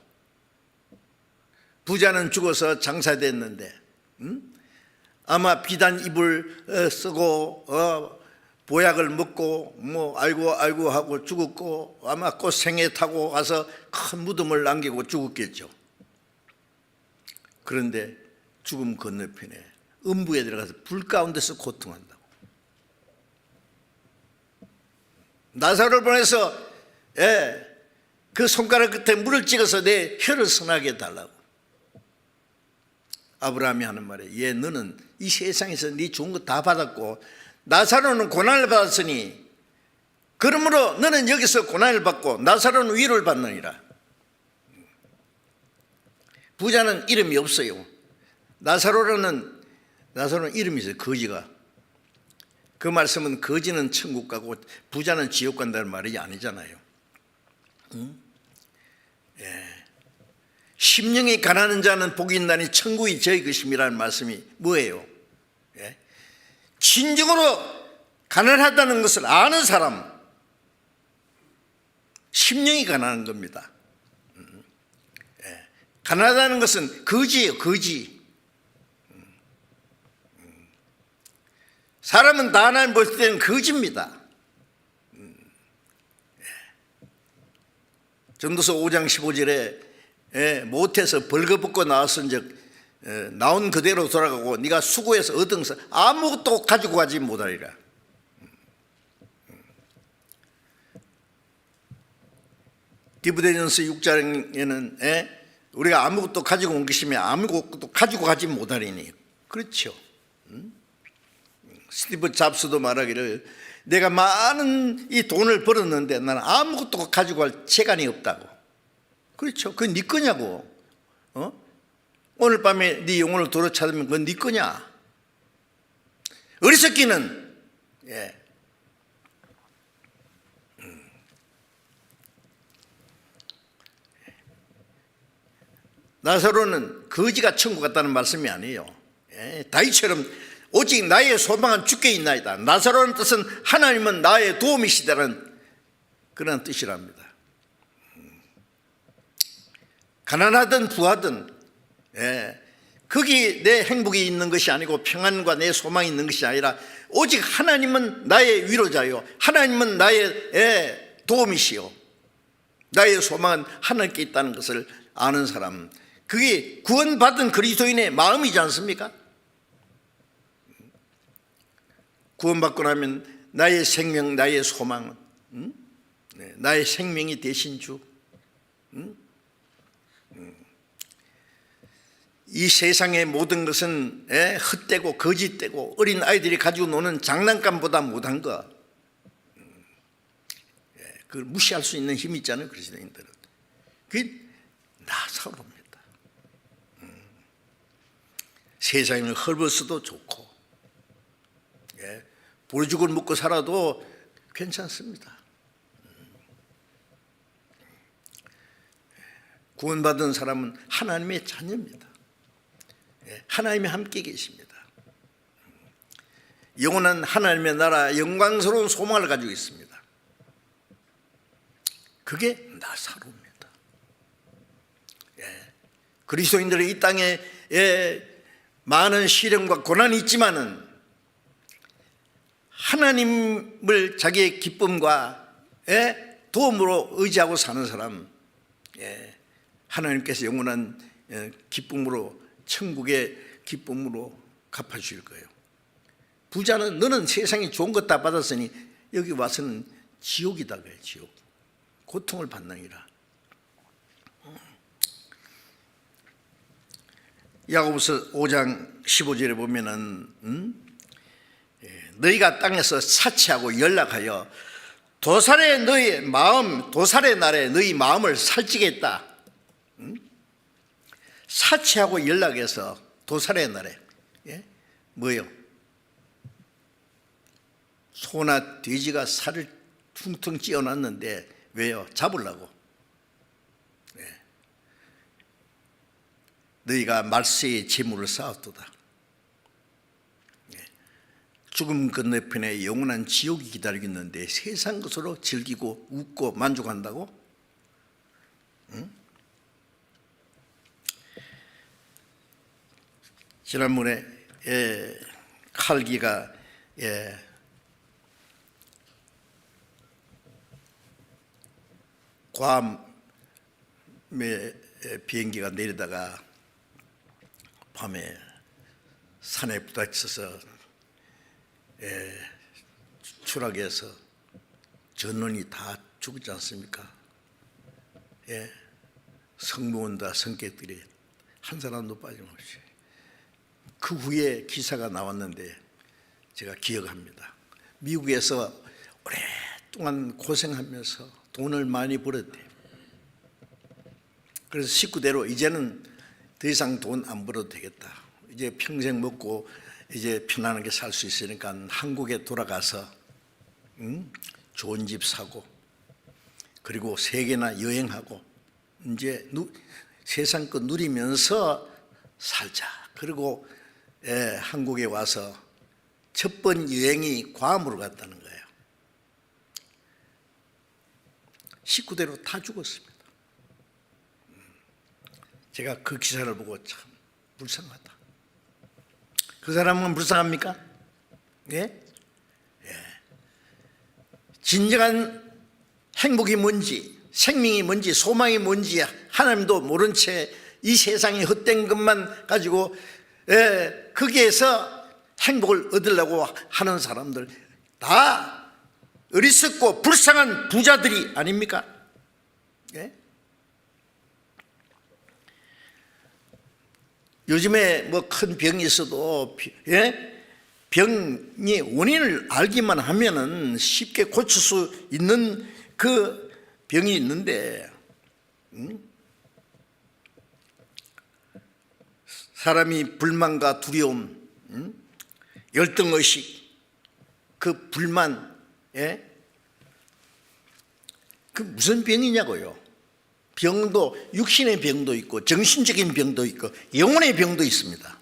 부자는 죽어서 장사됐는데 아마 비단 이불 쓰고 보약을 먹고 알고 하고 죽었고 아마 꽃생에 타고 가서 큰 무덤을 남기고 죽었겠죠. 그런데 죽음 건너편에 음부에 들어가서 불 가운데서 고통한다고. 나사로를 보내서 그 손가락 끝에 물을 찍어서 내 혀를 선하게 해달라고. 아브라함이 하는 말이에요. 너는 이 세상에서 네 좋은 거 다 받았고 나사로는 고난을 받았으니 그러므로 너는 여기서 고난을 받고 나사로는 위로를 받느니라. 부자는 이름이 없어요. 나사로는 이름이 있어요. 거지가. 그 말씀은 거지는 천국 가고 부자는 지옥 간다는 말이 아니잖아요. 심령이 가난한 자는 복이 있나니 천국이 저희 것임이라는 말씀이 뭐예요? 진정으로 가난하다는 것을 아는 사람, 심령이 가난한 겁니다. 가난하다는 것은 거지예요. 거지. 사람은 다 하나님 볼 때는 거지입니다. 전도서 5장 15절에 못해서 벌거벗고 나왔은 적 나온 그대로 돌아가고 네가 수고해서 얻은 것을 아무것도 가지고 가지 못하리라. 디브데전서 6장에는 우리가 아무것도 가지고 온 것이면 아무것도 가지고 가지 못하리니. 그렇죠. 스티브 잡스도 말하기를 내가 많은 이 돈을 벌었는데 나는 아무것도 가지고 갈 재간이 없다고. 그렇죠. 그건 네 거냐고. 오늘 밤에 네 영혼을 도로 찾으면 그건 네 거냐. 어리석기는 나사로는 거지가 천국 갔다는 말씀이 아니에요. 다윗처럼 오직 나의 소망은 주께 있나이다. 나사로는 뜻은 하나님은 나의 도움이시다는 그런 뜻이랍니다. 가난하든 부하든 거기 내 행복이 있는 것이 아니고 평안과 내 소망이 있는 것이 아니라 오직 하나님은 나의 위로자요, 하나님은 나의 도움이시요, 나의 소망은 하나님께 있다는 것을 아는 사람, 그게 구원받은 그리스도인의 마음이지 않습니까? 구원받고 나면 나의 생명, 나의 소망은 나의 생명이 되신 주, 이 세상의 모든 것은 헛되고 거짓되고 어린 아이들이 가지고 노는 장난감보다 못한 거, 그걸 무시할 수 있는 힘이 있잖아요. 그리스도인들은 그게 나사로입니다. 세상을 헐벗어도 좋고 보리죽을 먹고 살아도 괜찮습니다. 구원받은 사람은 하나님의 자녀입니다. 하나님이 함께 계십니다. 영원한 하나님의 나라 영광스러운 소망을 가지고 있습니다. 그게 나사로입니다. 그리스도인들이 이 땅에 많은 시련과 고난이 있지만은 하나님을 자기의 기쁨과 도움으로 의지하고 사는 사람, 하나님께서 영원한 기쁨으로, 천국의 기쁨으로 갚아주실 거예요. 부자는 너는 세상에 좋은 것 다 받았으니 여기 와서는 지옥이다 그래요. 지옥. 고통을 받느니라. 야고보서 5장 15절에 보면은 너희가 땅에서 사치하고 연락하여 도살의 너희 마음, 도살의 날에 너희 마음을 살찌겠다. 사치하고 연락해서 도살의 날에 뭐요? 소나 돼지가 살을 퉁퉁 찌어놨는데 왜요? 잡으려고. 너희가 말세의 재물을 쌓았도다. 죽음 건너편에 영원한 지옥이 기다리고 있는데 세상 것으로 즐기고 웃고 만족한다고? 지난번에 칼기가 괌에 비행기가 내리다가 밤에 산에 부딪혀서 추락해서 전원이 다 죽었지 않습니까? 성공원다 성격들이 한 사람도 빠짐없이. 그 후에 기사가 나왔는데 제가 기억합니다. 미국에서 오랫동안 고생하면서 돈을 많이 벌었대요. 그래서 식구대로 이제는 더 이상 돈 안 벌어도 되겠다. 이제 평생 먹고 이제 편안하게 살 수 있으니까 한국에 돌아가서 좋은 집 사고 그리고 세계나 여행하고 이제 세상 거 누리면서 살자. 그리고 한국에 와서 첫 번 여행이 괌으로 갔다는 거예요. 식구대로 다 죽었습니다. 제가 그 기사를 보고 참 불쌍하다. 그 사람은 불쌍합니까? 진정한 행복이 뭔지, 생명이 뭔지, 소망이 뭔지 하나님도 모른 채 이 세상의 헛된 것만 가지고 거기에서 행복을 얻으려고 하는 사람들 다 어리석고 불쌍한 부자들이 아닙니까? 예? 요즘에 뭐 큰 병이 있어도 병이 원인을 알기만 하면은 쉽게 고칠 수 있는 그 병이 있는데 사람이 불만과 두려움, 열등의식, 그 불만, 그 무슨 병이냐고요. 병도 육신의 병도 있고 정신적인 병도 있고 영혼의 병도 있습니다.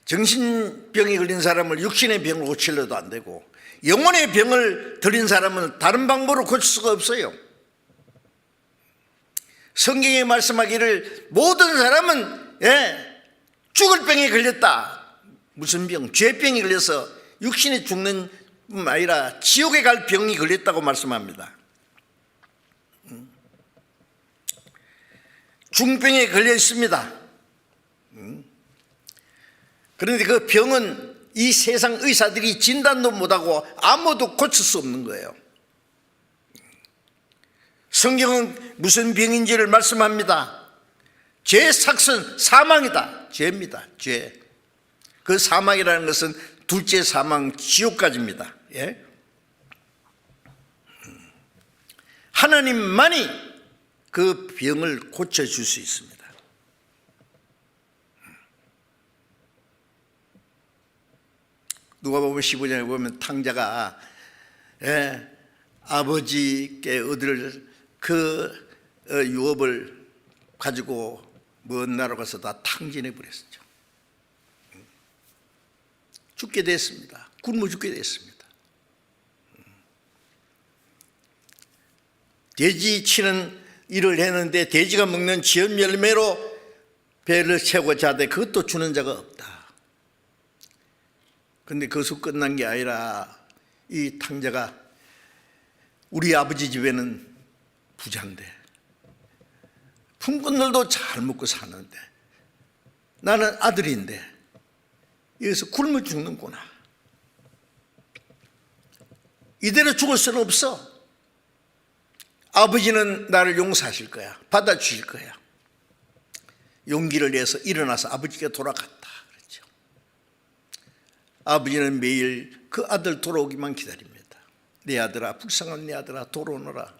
정신병이 걸린 사람을 육신의 병으로 고치려도 안 되고 영혼의 병을 들인 사람은 다른 방법으로 고칠 수가 없어요. 성경에 말씀하기를 모든 사람은 죽을 병에 걸렸다. 무슨 병? 죄병이 걸려서 육신이 죽는 뿐 아니라 지옥에 갈 병이 걸렸다고 말씀합니다. 중병에 걸려 있습니다. 그런데 그 병은 이 세상 의사들이 진단도 못하고 아무도 고칠 수 없는 거예요. 성경은 무슨 병인지를 말씀합니다. 죄의 삭은 사망이다. 죄입니다. 죄. 그 사망이라는 것은 둘째 사망 지옥까지입니다. 하나님만이 그 병을 고쳐줄 수 있습니다. 누가복음 15장에 보면 탕자가 아버지께 얻을 그 유업을 가지고 먼 나라 가서 다 탕진해 버렸죠. 죽게 됐습니다. 굶어 죽게 됐습니다. 돼지 치는 일을 했는데 돼지가 먹는 지은 열매로 배를 채우고 자되 그것도 주는 자가 없다. 그런데 그것으로 끝난 게 아니라 이 탕자가 우리 아버지 집에는 부자인데 품꾼들도 잘 먹고 사는데 나는 아들인데 여기서 굶어 죽는구나. 이대로 죽을 수는 없어. 아버지는 나를 용서하실 거야. 받아주실 거야. 용기를 내서 일어나서 아버지께 돌아갔다. 그렇죠. 아버지는 매일 그 아들 돌아오기만 기다립니다. 내 아들아, 불쌍한 내 아들아, 돌아오너라.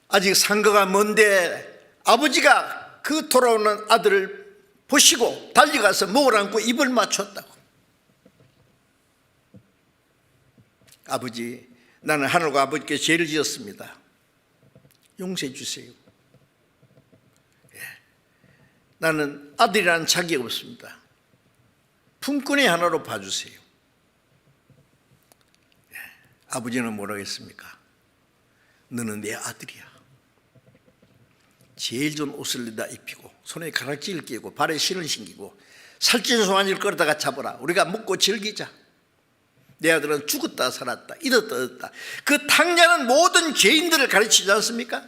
아직 상거가 먼데 아버지가 그 돌아오는 아들을 보시고 달려가서 목을 안고 입을 맞췄다고. 아버지, 나는 하늘과 아버지께 죄를 지었습니다. 용서해 주세요. 나는 아들이라는 자격이 없습니다. 품꾼의 하나로 봐주세요. 아버지는 뭐라고 했습니까? 너는 내 아들이야. 제일 좋은 옷을 내다 입히고 손에 가락지를 끼고 발에 신을 신기고 살찐 송아지를 끌어다가 잡아라. 우리가 먹고 즐기자. 내 아들은 죽었다 살았다, 잃었다 얻었다. 그 탕자는 모든 죄인들을 가르치지 않습니까?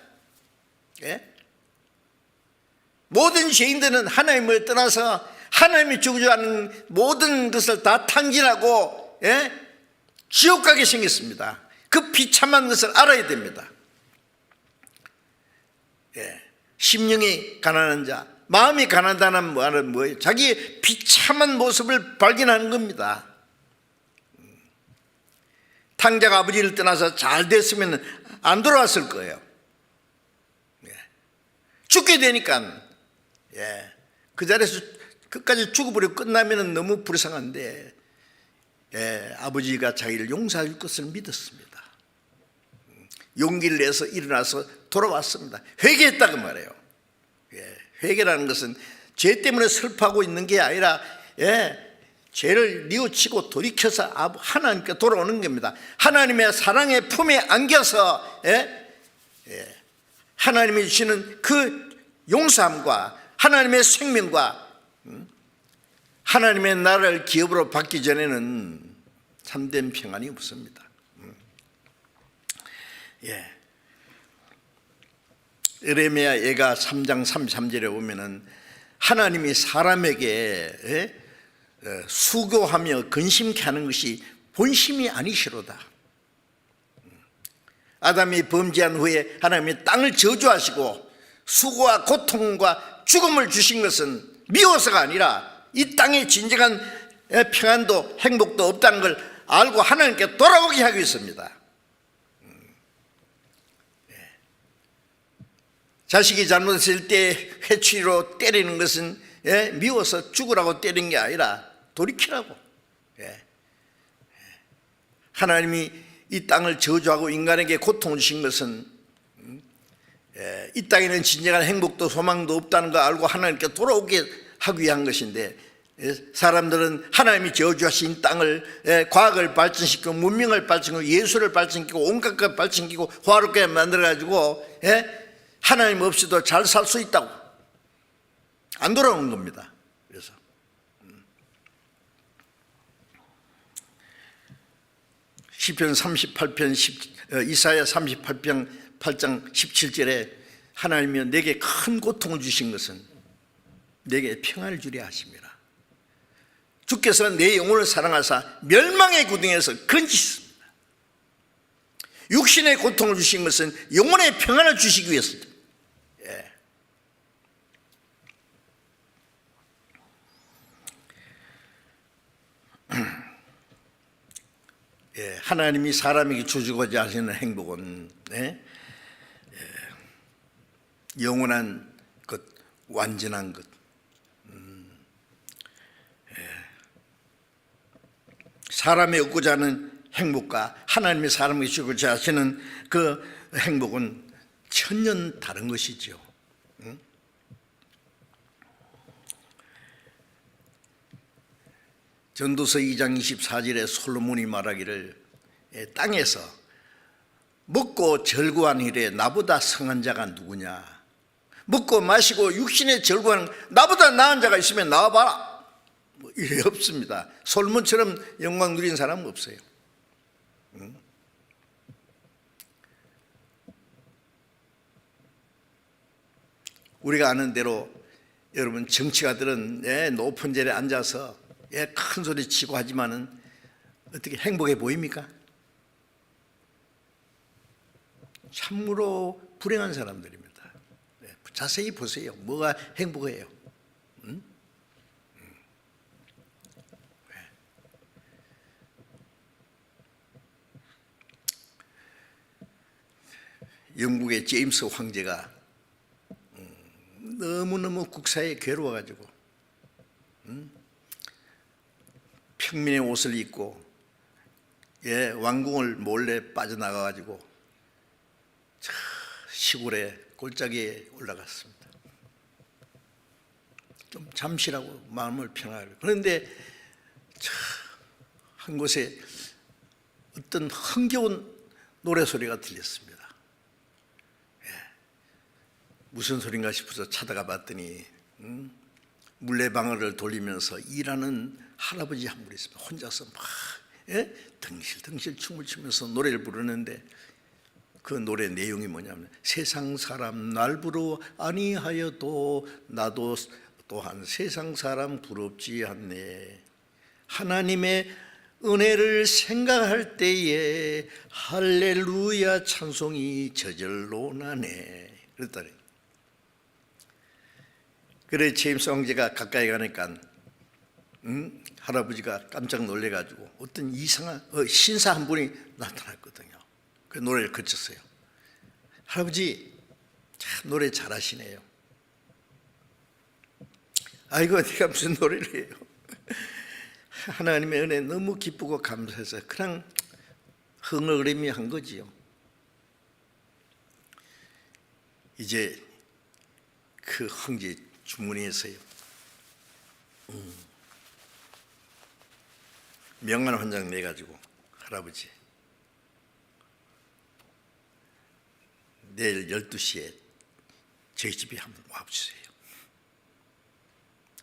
모든 죄인들은 하나님을 떠나서 하나님이 주고자 하는 모든 것을 다 탕진하고 지옥 가게 생겼습니다. 그 비참한 것을 알아야 됩니다. 심령이 가난한 자, 마음이 가난하다는 말은 뭐예요? 자기의 비참한 모습을 발견하는 겁니다. 탕자가 아버지를 떠나서 잘 됐으면 안 돌아왔을 거예요. 죽게 되니까 그 자리에서 끝까지 죽어버리고 끝나면 너무 불쌍한데 아버지가 자기를 용서할 것을 믿었습니다. 용기를 내서 일어나서 돌아왔습니다. 회개했다고 말해요. 회개라는 것은 죄 때문에 슬퍼하고 있는 게 아니라 죄를 뉘우치고 돌이켜서 하나님께 돌아오는 겁니다. 하나님의 사랑의 품에 안겨서 하나님이 주시는 그 용서함과 하나님의 생명과 하나님의 나라를 기업으로 받기 전에는 참된 평안이 없습니다. 예. 에레미야 예가 3장 33절에 보면은 하나님이 사람에게 수고하며 근심케 하는 것이 본심이 아니시로다. 아담이 범죄한 후에 하나님이 땅을 저주하시고 수고와 고통과 죽음을 주신 것은 미워서가 아니라 이 땅에 진정한 평안도 행복도 없다는 걸 알고 하나님께 돌아오게 하기 위해서입니다. 자식이 잘못했을 때 회초리로 때리는 것은 미워서 죽으라고 때린 게 아니라 돌이키라고. 하나님이 이 땅을 저주하고 인간에게 고통을 주신 것은 이 땅에는 진정한 행복도 소망도 없다는 걸 알고 하나님께 돌아오게 하기 위한 것인데, 사람들은 하나님이 저주하신 땅을 과학을 발전시키고 문명을 발전시키고 예술을 발전시키고 온갖 것 발전시키고 화롭게 만들어가지고 하나님 없이도 잘 살 수 있다고 안 돌아오는 겁니다. 그래서 시편 38편 이사야 38편 8장 17절에 하나님이 내게 큰 고통을 주신 것은 내게 평안을 주려 하심이라. 주께서 내 영혼을 사랑하사 멸망의 구덩이에서 건지셨습니다. 육신의 고통을 주신 것은 영혼의 평안을 주시기 위해서죠. 하나님이 사람에게 주시고자 하시는 행복은 영원한 것, 완전한 것, 사람이 얻고자 하는 행복과 하나님이 사람에게 주고자 하시는 그 행복은 천년 다른 것이죠. 전도서 2장 24절에 솔로몬이 말하기를 땅에서 먹고 절구한 일에 나보다 성한 자가 누구냐. 먹고 마시고 육신에 절구하는 나보다 나은 자가 있으면 나와봐라. 뭐 이래 없습니다. 솔로몬처럼 영광 누린 사람은 없어요. 우리가 아는 대로 여러분 정치가들은 높은 자리에 앉아서 큰 소리 치고 하지만은 어떻게 행복해 보입니까? 참으로 불행한 사람들입니다. 자세히 보세요. 뭐가 행복해요? 영국의 제임스 황제가 너무너무 국사에 괴로워가지고 평민의 옷을 입고 왕궁을 몰래 빠져나가가지고 시골에 골짜기에 올라갔습니다. 좀 잠시라고 마음을 평화하려. 그런데 한 곳에 어떤 흥겨운 노래소리가 들렸습니다. 무슨 소린가 싶어서 찾아가 봤더니 물레방아를 돌리면서 일하는 할아버지 한 분이 있습니다. 혼자서 막 덩실덩실 춤을 추면서 노래를 부르는데 그 노래 내용이 뭐냐면 세상 사람 날 부러워 아니하여도 나도 또한 세상 사람 부럽지 않네. 하나님의 은혜를 생각할 때에 할렐루야 찬송이 저절로 나네. 그랬더니 그래 제임스 황제가 가까이 가니까 할아버지가 깜짝 놀래가지고 어떤 이상한 신사 한 분이 나타났거든요. 그 노래를 그쳤어요. 할아버지 참 노래 잘하시네요. 아이고 내가 무슨 노래를 해요. 하나님의 은혜 너무 기쁘고 감사해서 그냥 흥얼거리며 한 거지요. 이제 그 황제 주문에서요 명한 한 장 내가지고 할아버지 내일 12시에 저희 집에 한번 와주세요.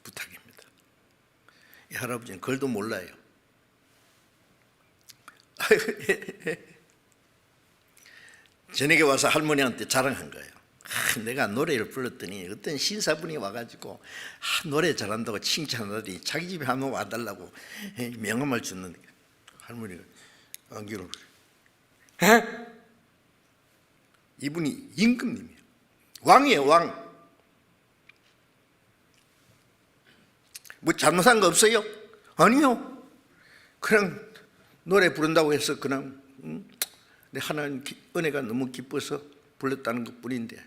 부탁입니다. 이 할아버지는 글도 몰라요. 저녁에 와서 할머니한테 자랑한 거예요. 내가 노래를 불렀더니 어떤 신사분이 와가지고 노래 잘한다고 칭찬하더니 자기 집에 한번 와달라고 명함을 줬는데 할머니가 안기로 이분이 임금님이에요. 왕이에요, 왕. 뭐 잘못한 거 없어요? 아니요. 그냥 노래 부른다고 해서 그냥 하나님 은혜가 너무 기뻐서 불렀다는 것 뿐인데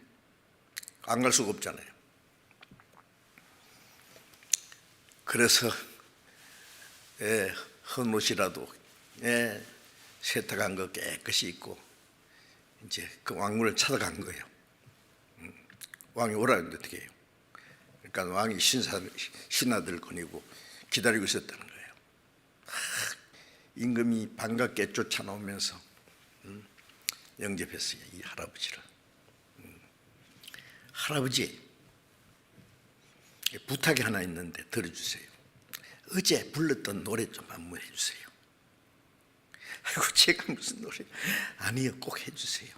안 갈 수가 없잖아요. 그래서 헌옷이라도 세탁한 거 깨끗이 입고 이제 그 왕문을 찾아간 거예요. 왕이 오라는데 어떻게 해요? 그러니까 왕이 신하들 거니고 기다리고 있었다는 거예요. 임금이 반갑게 쫓아나오면서 영접했어요, 이 할아버지를. 할아버지, 부탁이 하나 있는데 들어주세요. 어제 불렀던 노래 좀 한번 해주세요. 아이고, 제가 무슨 노래? 아니요, 꼭 해주세요.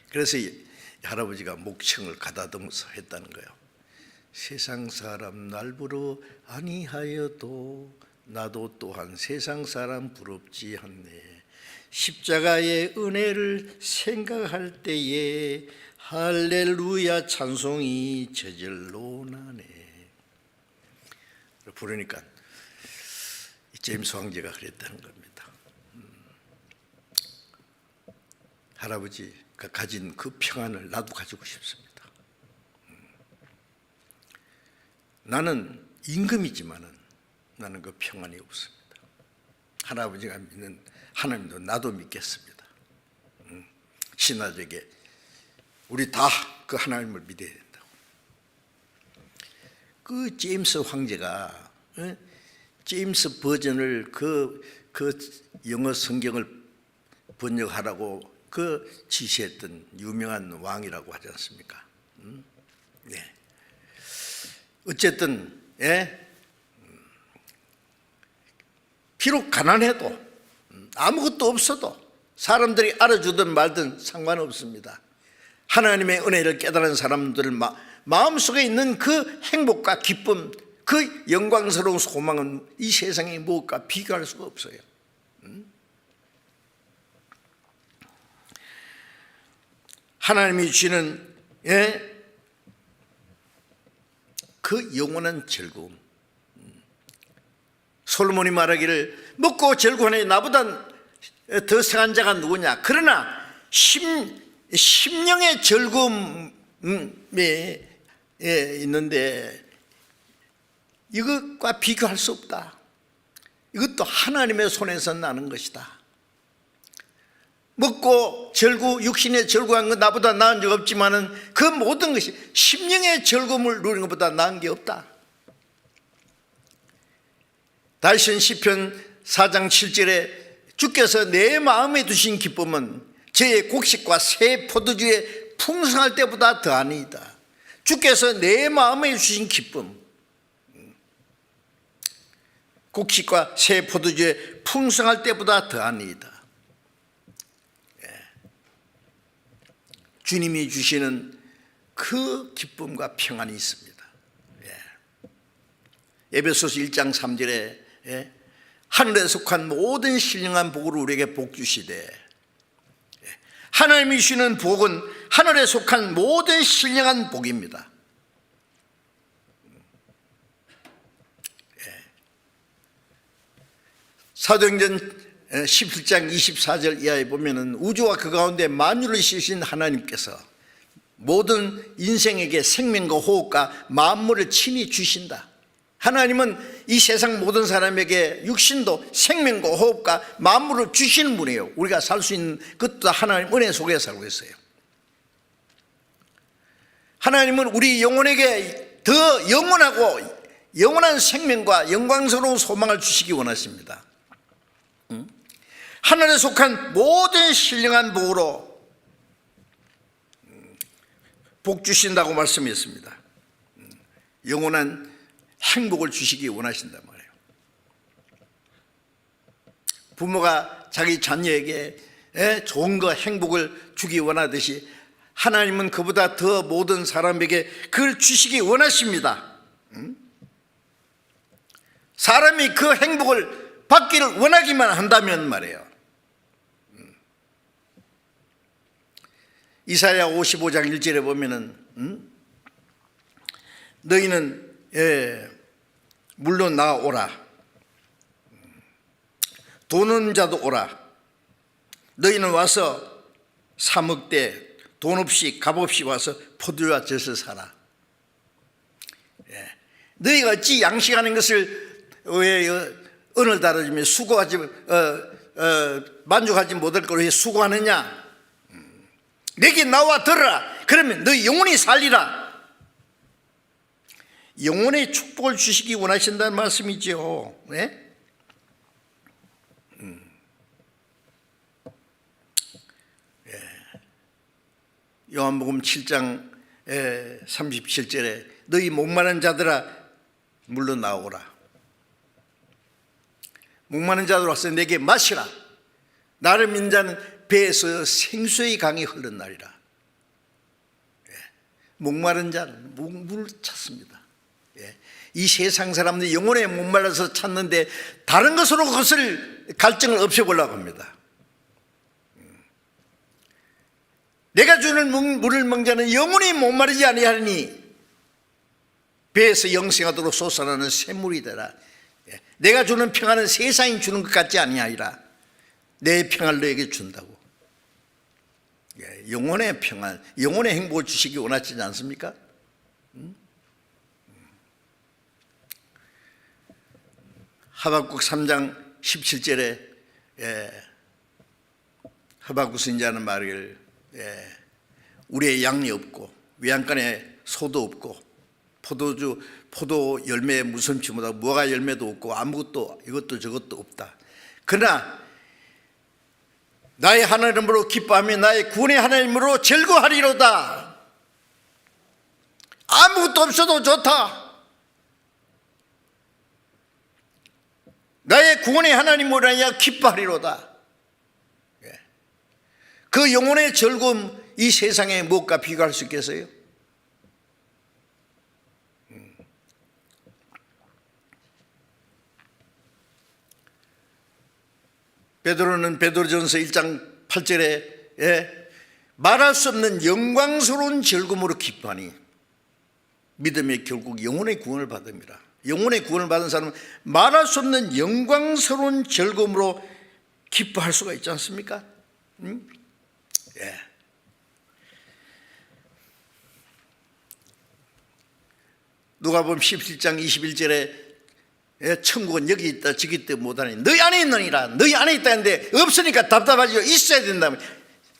그래서 이 할아버지가 목청을 가다듬어서 했다는 거예요. 세상 사람 날 부러 아니하여도 나도 또한 세상 사람 부럽지 않네. 십자가의 은혜를 생각할 때에 할렐루야 찬송이 저절로 나네. 부르니까 제임스 황제가 그랬다는 겁니다. 할아버지가 가진 그 평안을 나도 가지고 싶습니다. 나는 임금이지만은 나는 그 평안이 없습니다. 할아버지가 믿는 하나님도 나도 믿겠습니다. 신하들에게 우리 다 그 하나님을 믿어야 된다고. 그 제임스 황제가 제임스 버전을 그 영어 성경을 번역하라고 그 지시했던 유명한 왕이라고 하지 않습니까? 네. 어쨌든 비록 가난해도 아무것도 없어도 사람들이 알아주든 말든 상관없습니다. 하나님의 은혜를 깨달은 사람들 마음속에 있는 그 행복과 기쁨, 그 영광스러운 소망은 이 세상에 무엇과 비교할 수가 없어요. 하나님이 주시는 그 영원한 즐거움. 솔로몬이 말하기를 먹고 즐거워하니 나보다 더 상한 자가 누구냐. 그러나 심령의 즐거움에 있는데 이것과 비교할 수 없다. 이것도 하나님의 손에서 나는 것이다. 먹고 육신의 즐거운 건 나보다 나은 적 없지만은 그 모든 것이 심령의 즐거움을 누리는 것보다 나은 게 없다. 다윗은 시편 4장 7절에 주께서 내 마음에 두신 기쁨은 저의 곡식과 새 포도주의 풍성할 때보다 더하니이다. 주께서 내 마음에 주신 기쁨, 곡식과 새 포도주의 풍성할 때보다 더하니이다. 주님이 주시는 그 기쁨과 평안이 있습니다. 에베소서 1장 3절에 하늘에 속한 모든 신령한 복으로 우리에게 복 주시되, 하나님이 주시는 복은 하늘에 속한 모든 신령한 복입니다. 사도행전 17장 24절 이하에 보면은 우주와 그 가운데 만유를 지으신 하나님께서 모든 인생에게 생명과 호흡과 만물을 친히 주신다. 하나님은 이 세상 모든 사람에게 육신도 생명과 호흡과 만물을 주시는 분이에요. 우리가 살 수 있는 것도 하나님 은혜 속에 살고 있어요. 하나님은 우리 영혼에게 더 영원하고 영원한 생명과 영광스러운 소망을 주시기 원하십니다. 하늘에 속한 모든 신령한 복으로 복 주신다고 말씀했습니다. 영원한 행복을 주시기 원하신단 말이에요. 부모가 자기 자녀에게 좋은 거 행복을 주기 원하듯이 하나님은 그보다 더 모든 사람에게 그걸 주시기 원하십니다. 사람이 그 행복을 받기를 원하기만 한다면 말이에요. 이사야 55장 1절에 보면은 너희는 물론 나오라, 돈 없는 자도 오라. 너희는 와서 사 먹되 돈 없이 값 없이 와서 포도주와 젖을 사라. 너희가 어찌 양식하는 것을 왜 은을 다루며 수고하지 만족하지 못할 거로 해 수고하느냐? 내게 나와 들으라. 그러면 너희 영혼이 살리라. 영혼의 축복을 주시기 원하신다는 말씀이죠. 네? 요한복음 7장 37절에 너희 목마른 자들아 물러 나오라. 목마른 자들 와서 내게 마시라. 나를 믿는 자는 배에서 생수의 강이 흘러나리라. 목마른 자는 물을 찾습니다. 이 세상 사람들이 영혼에 목말라서 찾는데 다른 것으로 그것을 갈증을 없애보려고 합니다. 내가 주는 물을 먹는 자는 영원히 목마르지 아니하니 배에서 영생하도록 솟아나는 샘물이 되라. 내가 주는 평안은 세상이 주는 것 같지 아니하리라. 내 평안을 너에게 준다고. 영혼의 평안, 영혼의 행복을 주시기 원하시지 않습니까? 하박국 3장 17절에 하박국 선지자는 말을 우리의 양이 없고 외양간에 소도 없고 포도 열매에 무성치 못하고 무화과 열매도 없고 아무것도 이것도 저것도 없다. 그러나 나의 하나님으로 기뻐하며 나의 구원의 하나님으로 즐거워하리로다. 아무것도 없어도 좋다. 나의 구원의 하나님으로 하여 기뻐하리로다. 그 영혼의 즐거움 이 세상에 무엇과 비교할 수 있겠어요? 베드로는 베드로전서 1장 8절에 말할 수 없는 영광스러운 즐거움으로 기뻐하니 믿음의 결국 영혼의 구원을 받음이라. 영혼의 구원을 받은 사람은 말할 수 없는 영광스러운 즐거움으로 기뻐할 수가 있지 않습니까? 누가복음 17장 21절에 천국은 여기 있다 저기 있다 못하니 너희 안에 있느니라. 너희 안에 있다는데 없으니까 답답하지요. 있어야 된다면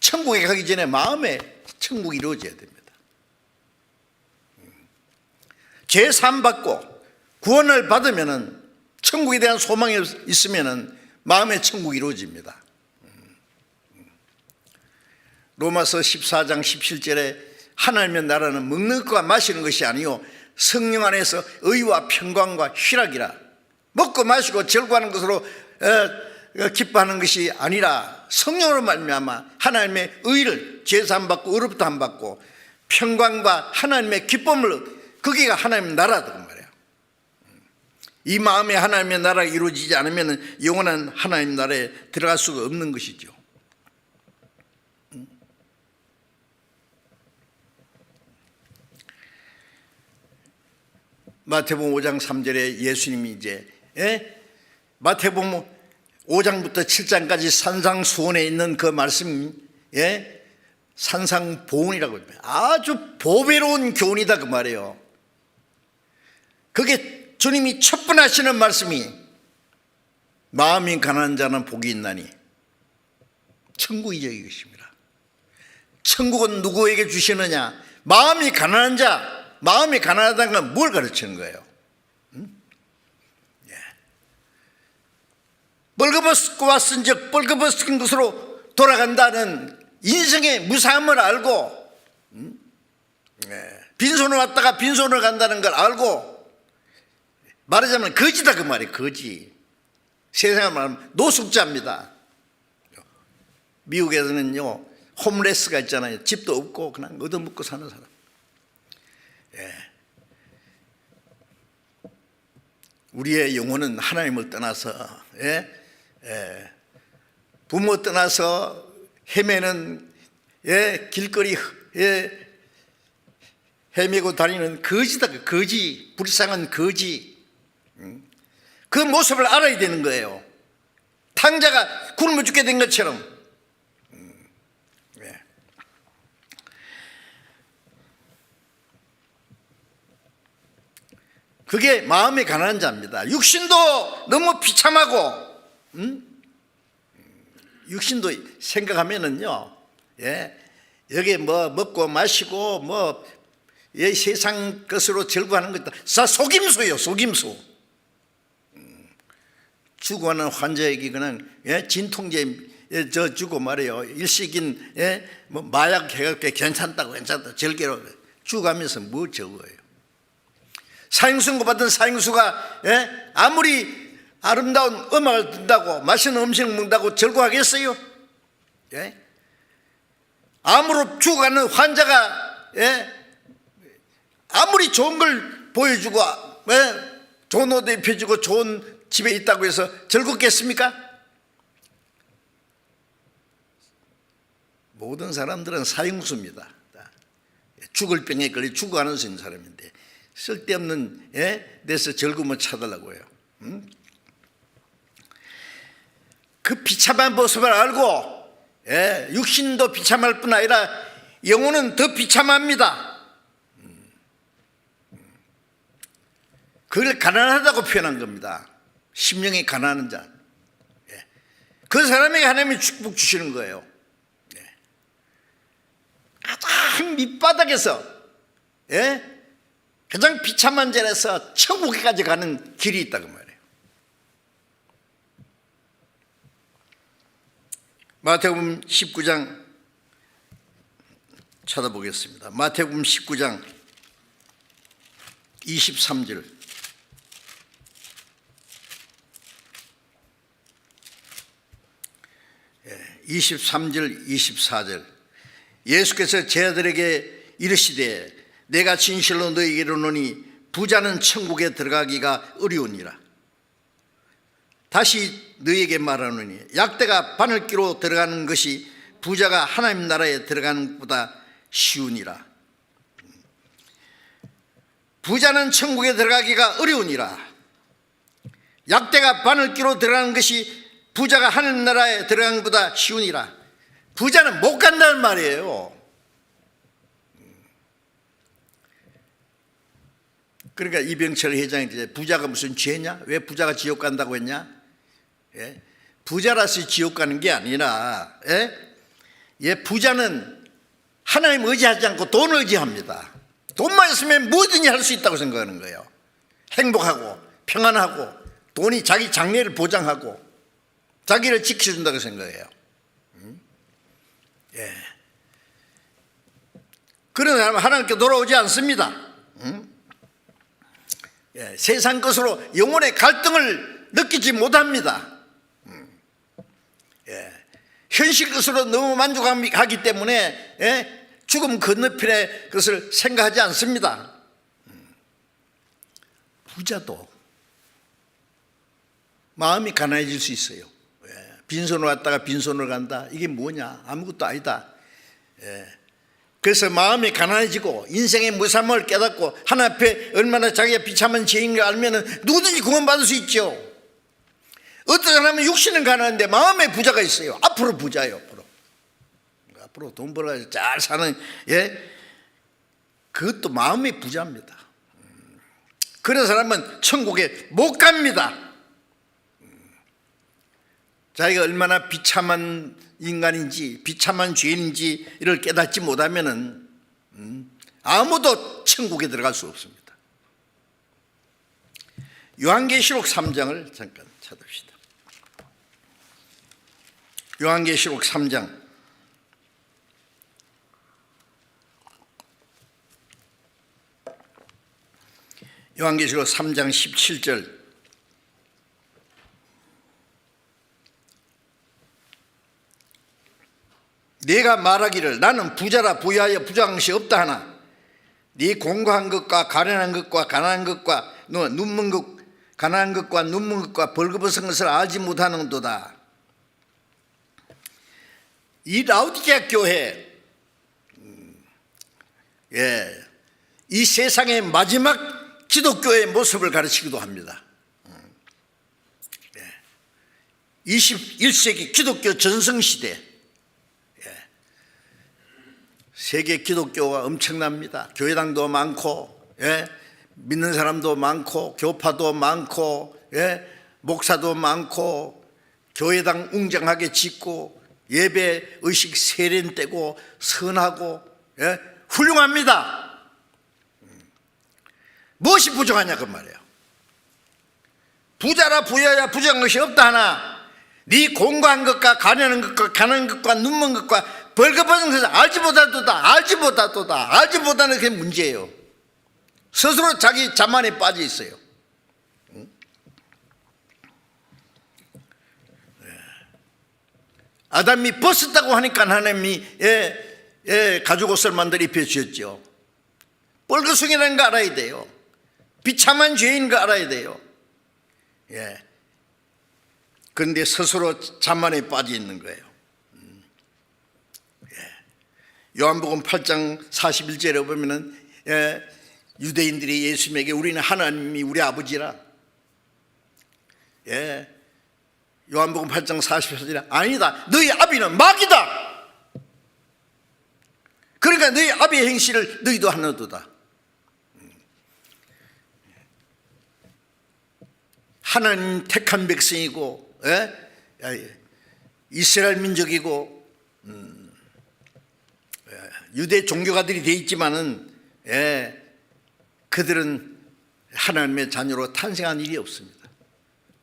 천국에 가기 전에 마음에 천국이 이루어져야 됩니다. 죄 사함 받고 구원을 받으면은 천국에 대한 소망이 있으면은 마음의 천국이 이루어집니다. 로마서 14장 17절에 하나님의 나라는 먹는 것과 마시는 것이 아니요 성령 안에서 의와 평강과 희락이라. 먹고 마시고 즐거워하는 것으로 기뻐하는 것이 아니라 성령으로 말미암아 하나님의 의를 제사함 받고 의로부터 함 받고 평강과 하나님의 기쁨을, 거기가 하나님의 나라다 말이에요. 이 마음에 하나님의 나라가 이루어지지 않으면 영원한 하나님의 나라에 들어갈 수가 없는 것이죠. 마태복음 5장 3절에 예수님이 이제 마태복음 5장부터 7장까지 산상수훈에 있는 그 말씀이 산상보훈이라고 합니다. 아주 보배로운 교훈이다 그 말이에요. 그게 주님이 첫 번 하시는 말씀이 마음이 가난한 자는 복이 있나니 천국이죠 이것입니다. 천국은 누구에게 주시느냐? 마음이 가난한 자. 마음이 가난하다는 건 뭘 가르치는 거예요? 벌거벗고 왔은즉 벌거벗은 것으로 돌아간다는 인생의 무상함을 알고 빈손으로 왔다가 빈손으로 간다는 걸 알고 말하자면 거지다 그 말이에요. 거지. 세상을 말하면 노숙자입니다. 미국에서는요 홈레스가 있잖아요. 집도 없고 그냥 얻어먹고 사는 사람. 우리의 영혼은 하나님을 떠나서 부모 떠나서 헤매는 길거리 헤매고 다니는 거지다. 거지, 불쌍한 거지. 그 모습을 알아야 되는 거예요. 탕자가 굶어 죽게 된 것처럼. 그게 마음이 가난한 자입니다. 육신도 너무 비참하고, 육신도 생각하면은요, 여기 뭐 먹고 마시고 뭐 세상 것으로 즐거워하는 것도 다 속임수예요, 속임수. 죽어가는 환자에게 그냥 진통제 주고 말이에요. 일시긴 뭐 마약 해갖고 괜찮다 절개로 죽어가면서 뭐 적어요. 사형선고 받은 사형수가 아무리 아름다운 음악을 듣는다고 맛있는 음식 먹는다고 즐거워하겠어요? 암으로 죽어가는 환자가 아무리 좋은 걸 보여주고 좋은 옷 입혀주고 좋은 집에 있다고 해서 즐겁겠습니까? 모든 사람들은 사형수입니다. 죽을 병에 걸려 죽어가는 사람인데 쓸데없는 데서 즐거움을 찾으려고 해요. 그 비참한 모습을 알고 육신도 비참할 뿐 아니라 영혼은 더 비참합니다. 그걸 가난하다고 표현한 겁니다. 심령이 가난한 자. 그 사람에게 하나님이 축복 주시는 거예요. 가장 밑바닥에서 가장 비참한 자리에서 천국에까지 가는 길이 있다고 말해요. 마태복음 19장 찾아보겠습니다. 마태복음 19장 23절 23절 24절 예수께서 제자들에게 이르시되 내가 진실로 너희에게 이르노니 부자는 천국에 들어가기가 어려우니라. 다시 너희에게 말하노니 약대가 바늘기로 들어가는 것이 부자가 하나님 나라에 들어가는 것보다 쉬우니라. 부자는 천국에 들어가기가 어려우니라. 약대가 바늘기로 들어가는 것이 부자가 하나님 나라에 들어가는 것보다 쉬우니라. 부자는 못 간다는 말이에요. 그러니까 이병철 회장이 이제 부자가 무슨 죄냐? 왜 부자가 지옥 간다고 했냐? 부자라서 지옥 가는 게 아니라 부자는 하나님 의지하지 않고 돈을 의지합니다. 돈만 있으면 뭐든지 할 수 있다고 생각하는 거예요. 행복하고 평안하고 돈이 자기 장래를 보장하고 자기를 지켜준다고 생각해요. 그런 사람은 하나님께 돌아오지 않습니다. 세상 것으로 영혼의 갈등을 느끼지 못합니다. 현실 것으로 너무 만족하기 때문에 죽음 건너편의 것을 생각하지 않습니다. 부자도 마음이 가난해질 수 있어요. 빈손으로 왔다가 빈손으로 간다. 이게 뭐냐? 아무것도 아니다. 그래서 마음이 가난해지고 인생의 무참함을 깨닫고 하나님 앞에 얼마나 자기가 비참한 죄인 걸 알면 누구든지 구원받을 수 있죠. 어떤 사람은 육신은 가난한데 마음에 부자가 있어요. 앞으로 부자예요. 앞으로 돈 벌어서 잘 사는 그것도 마음의 부자입니다. 그런 사람은 천국에 못 갑니다. 자기가 얼마나 비참한 인간인지 비참한 죄인인지 이를 깨닫지 못하면 아무도 천국에 들어갈 수 없습니다. 요한계시록 3장을 잠깐 찾읍시다. 요한계시록 3장 요한계시록 3장 17절 네가 말하기를 나는 부자라 부유하여 부정한 것이 없다 하나 네 공고한 것과 가련한 것과 가난한 것과 눈먼 것 가난한 것과 눈먼 것과 벌거벗은 것을 알지 못하는도다. 이 라우디게아 교회, 이 세상의 마지막 기독교의 모습을 가르치기도 합니다. 21세기 기독교 전성시대, 세계 기독교가 엄청납니다. 교회당도 많고, 믿는 사람도 많고, 교파도 많고, 목사도 많고, 교회당 웅장하게 짓고, 예배 의식 세련 떼고 선하고, 훌륭합니다. 무엇이 부족하냐 그 말이에요. 부자라 부여야 부정한 것이 없다 하나 네 공고한 것과 가련한 것과 가난한 것과 눈먼 것과 벌거벗은 것을 알지 못하는 게 문제예요. 스스로 자기 자만에 빠져 있어요. 아담이 벗었다고 하니까 하나님이 가죽 옷을 만들어 입혀주셨죠. 뻘거숭이라는 거 알아야 돼요. 비참한 죄인 거 알아야 돼요. 그런데 스스로 자만에 빠져 있는 거예요. 요한복음 8장 41절에 보면은 유대인들이 예수님에게 우리는 하나님이 우리 아버지라. 요한복음 8장 44절에 아니다. 너희 아비는 마귀다. 그러니까 너희 아비의 행실을 너희도 하는도다. 하나님 택한 백성이고 이스라엘 민족이고 유대 종교가들이 되어 있지만은 그들은 하나님의 자녀로 탄생한 일이 없습니다.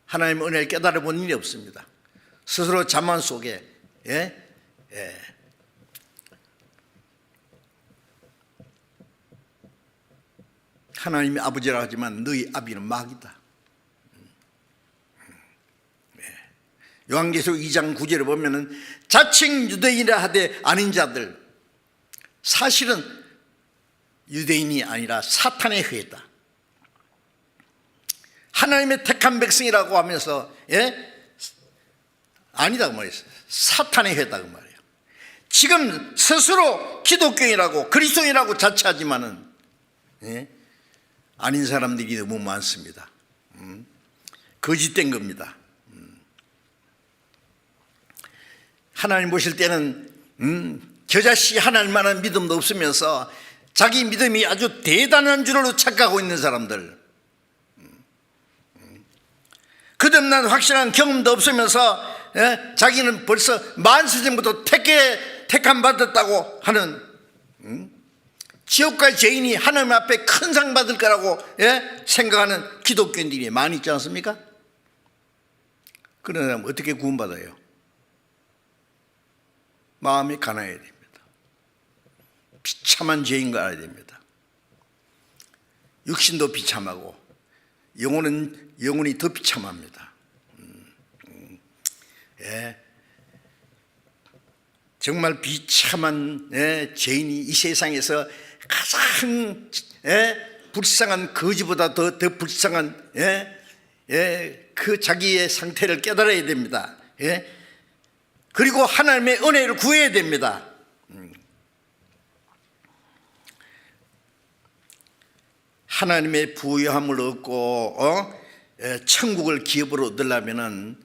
하나님의 은혜를 깨달아 본 일이 없습니다. 스스로 자만 속에 하나님이 아버지라 하지만 너희 아비는 마귀다. 요한계시록 2장 9절에 보면은 자칭 유대인이라 하되 아닌 자들, 사실은 유대인이 아니라 사탄의 회다. 하나님의 택한 백성이라고 하면서 아니다 그 말이에요. 사탄의 회다 그 말이에요. 지금 스스로 기독교인이라고 그리스도인이라고 자처하지만은 아닌 사람들이 너무 많습니다. 거짓된 겁니다. 하나님 보실 때는 겨자씨 하나님만한 믿음도 없으면서 자기 믿음이 아주 대단한 줄로 착각하고 있는 사람들, 거듭난 확실한 경험도 없으면서 자기는 벌써 만세전부터 택함 받았다고 하는 지옥갈 죄인이 하나님 앞에 큰 상 받을 거라고 생각하는 기독교인들이 많이 있지 않습니까? 그런 사람 어떻게 구원받아요? 마음이 가난해야 됩니다. 비참한 죄인 거 알아야 됩니다. 육신도 비참하고 영혼이 더 비참합니다. 정말 비참한 죄인이 이 세상에서 가장 불쌍한 거지보다 더 불쌍한 그 자기의 상태를 깨달아야 됩니다. 그리고 하나님의 은혜를 구해야 됩니다. 하나님의 부유함을 얻고 천국을 기업으로 얻으려면은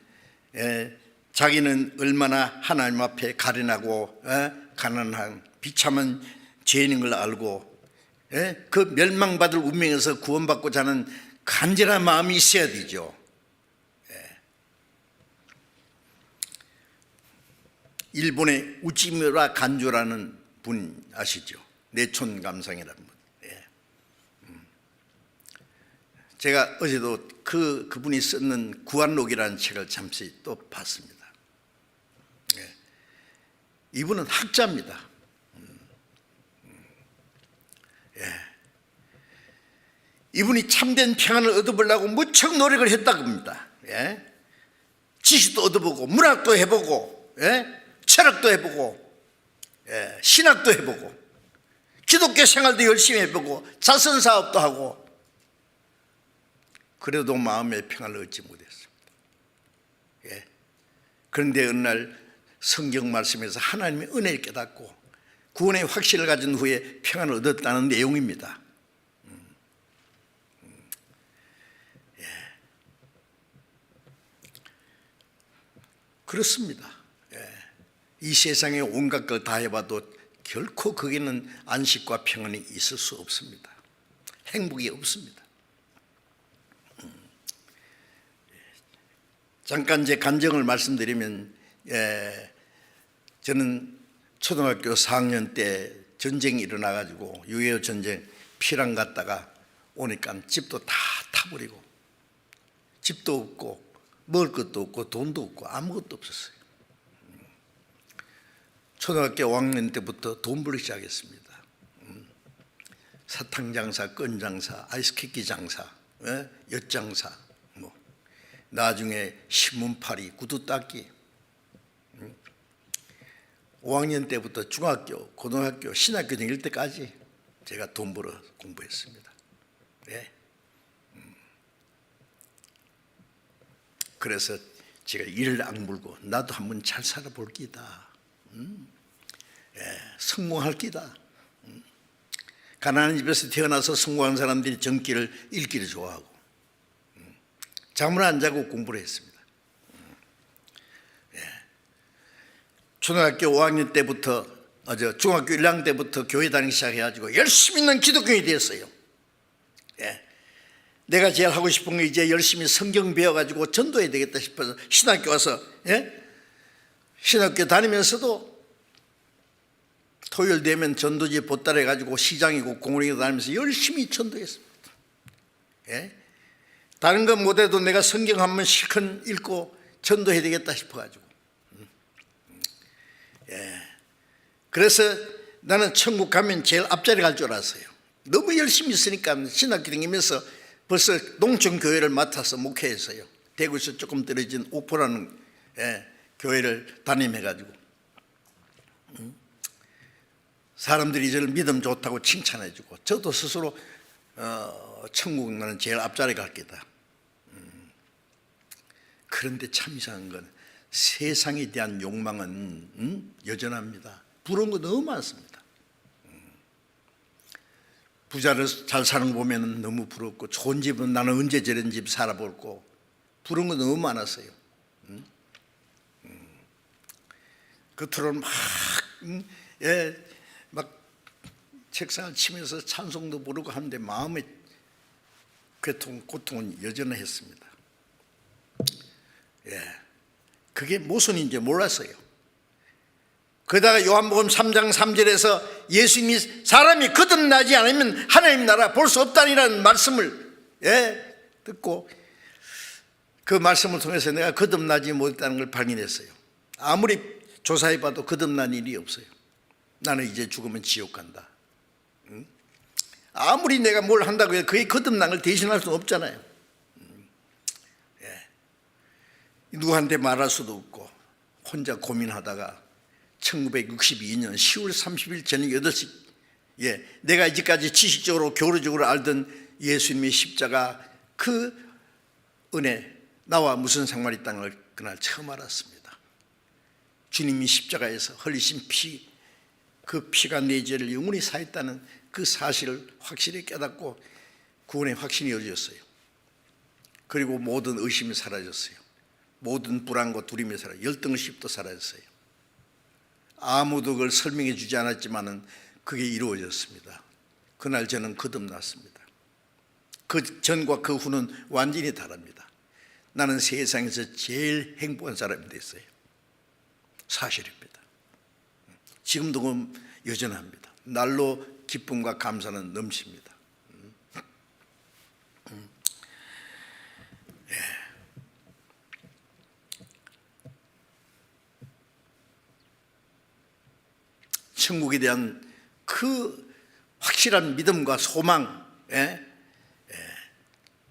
자기는 얼마나 하나님 앞에 가련하고 가난한 비참한 죄인인 걸 알고 그 멸망받을 운명에서 구원받고자 하는 간절한 마음이 있어야 되죠. 일본의 우치무라 간조라는 분 아시죠? 내촌 감상이라는 분. 제가 어제도 그분이 쓰는 구한록이라는 책을 잠시 또 봤습니다. 이분은 학자입니다. 이분이 참된 평안을 얻어보려고 무척 노력을 했다고 합니다. 지식도 얻어보고 문학도 해보고 철학도 해보고 신학도 해보고 기독교 생활도 열심히 해보고 자선 사업도 하고 그래도 마음의 평안을 얻지 못했습니다. 그런데 어느 날 성경 말씀에서 하나님의 은혜를 깨닫고 구원의 확신을 가진 후에 평안을 얻었다는 내용입니다. 그렇습니다. 이 세상에 온갖 걸 다 해봐도 결코 거기는 안식과 평안이 있을 수 없습니다. 행복이 없습니다. 잠깐 제 간증을 말씀드리면, 저는 초등학교 4학년 때 전쟁이 일어나가지고 6.25 전쟁 피랑 갔다가 오니까 집도 다 타버리고 집도 없고 먹을 것도 없고 돈도 없고 아무것도 없었어요. 초등학교 5학년 때부터 돈 벌기 시작했습니다. 사탕 장사, 끈 장사, 아이스크림 장사, 엿장사, 나중에 신문팔이, 구두 닦기. 5학년 때부터 중학교, 고등학교, 신학교 다닐 때까지 제가 돈 벌어 공부했습니다. 그래서 제가 이를 악물고 나도 한번 잘 살아볼 기다. 성공할 기다. 가난한 집에서 태어나서 성공한 사람들이 전기를 읽기를 좋아하고 잠을 안 자고 공부를 했습니다. 초등학교 5학년 때부터 중학교 1학년 때부터 교회 다니기 시작해가지고 열심히 있는 기독교인이 되었어요. 내가 제일 하고 싶은 게 이제 열심히 성경 배워가지고 전도해야 되겠다 싶어서 신학교 와서 신학교 다니면서도 토요일 되면 전도지 보따리해가지고 시장이고 공원이고 다니면서 열심히 전도했습니다. 다른 건 못해도 내가 성경 한번 실컷 읽고 전도해야 되겠다 싶어가지고 그래서 나는 천국 가면 제일 앞자리 갈 줄 알았어요. 너무 열심히 있으니까 신학교 다니면서 벌써 농촌교회를 맡아서 목회했어요. 대구에서 조금 떨어진 옥포라는 교회를 담임해가지고 사람들이 저를 믿음 좋다고 칭찬해주고 저도 스스로 천국 나는 제일 앞자리 갈 게다. 그런데 참 이상한 건 세상에 대한 욕망은 여전합니다. 부러운 거 너무 많습니다. 부자를 잘 사는 거 보면 너무 부럽고 좋은 집은 나는 언제 저런 집 살아볼고 부러운 거 너무 많았어요. 겉으로는 막 책상을 치면서 찬송도 부르고 하는데 마음의 고통은 여전했습니다. 그게 모순인지 몰랐어요. 그러다가 요한복음 3장 3절에서 예수님이 사람이 거듭나지 않으면 하나님 나라 볼 수 없다니라는 말씀을 듣고 그 말씀을 통해서 내가 거듭나지 못했다는 걸 발견했어요. 아무리 조사해봐도 거듭난 일이 없어요. 나는 이제 죽으면 지옥 간다. 아무리 내가 뭘 한다고 해서 그의 거듭난 걸 대신할 수는 없잖아요. 누구한테 말할 수도 없고 혼자 고민하다가 1962년 10월 30일 저녁 8시 내가 이제까지 지식적으로 교리적으로 알던 예수님의 십자가 그 은혜 나와 무슨 상관이 있다는 걸 그날 처음 알았습니다. 주님이 십자가에서 흘리신 피, 그 피가 내 죄를 영원히 사했다는 그 사실을 확실히 깨닫고 구원의 확신이 이루어졌어요. 그리고 모든 의심이 사라졌어요. 모든 불안과 두려움이 사라졌어요. 열등의식도 사라졌어요. 아무도 그걸 설명해 주지 않았지만 그게 이루어졌습니다. 그날 저는 거듭났습니다. 그 전과 그 후는 완전히 다릅니다. 나는 세상에서 제일 행복한 사람이 됐어요. 사실입니다. 지금도 여전합니다. 날로 기쁨과 감사는 넘칩니다. 천국에 대한 그 확실한 믿음과 소망,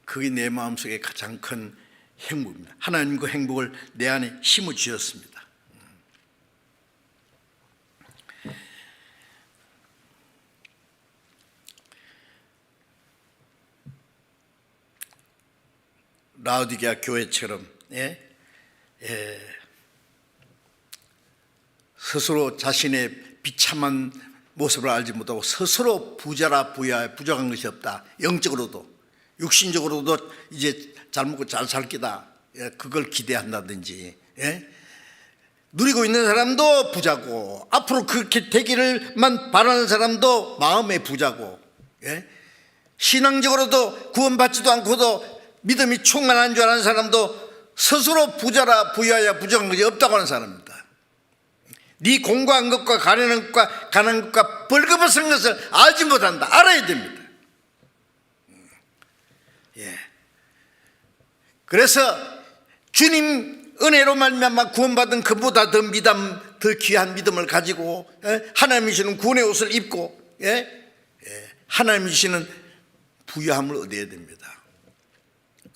그게 내 마음속에 가장 큰 행복입니다. 하나님 그 행복을 내 안에 심어주셨습니다. 라오디게아 교회처럼 스스로 자신의 비참한 모습을 알지 못하고 스스로 부자라 부족한 것이 없다. 영적으로도 육신적으로도 이제 잘 먹고 잘 살 기다. 그걸 기대한다든지, 누리고 있는 사람도 부자고 앞으로 그렇게 되기를만 바라는 사람도 마음의 부자고, 신앙적으로도 구원받지도 않고도 믿음이 충만한 줄 아는 사람도 스스로 부자라 부족한 것이 없다고 하는 사람입니다. 네 공부한 것과 가난한 것과 벌거벗은 것을 알지 못한다. 알아야 됩니다. 그래서 주님 은혜로 말미암아 구원받은 그보다 더 귀한 믿음을 가지고 하나님이 주시는 구원의 옷을 입고 하나님이 주시는 부유함을 얻어야 됩니다.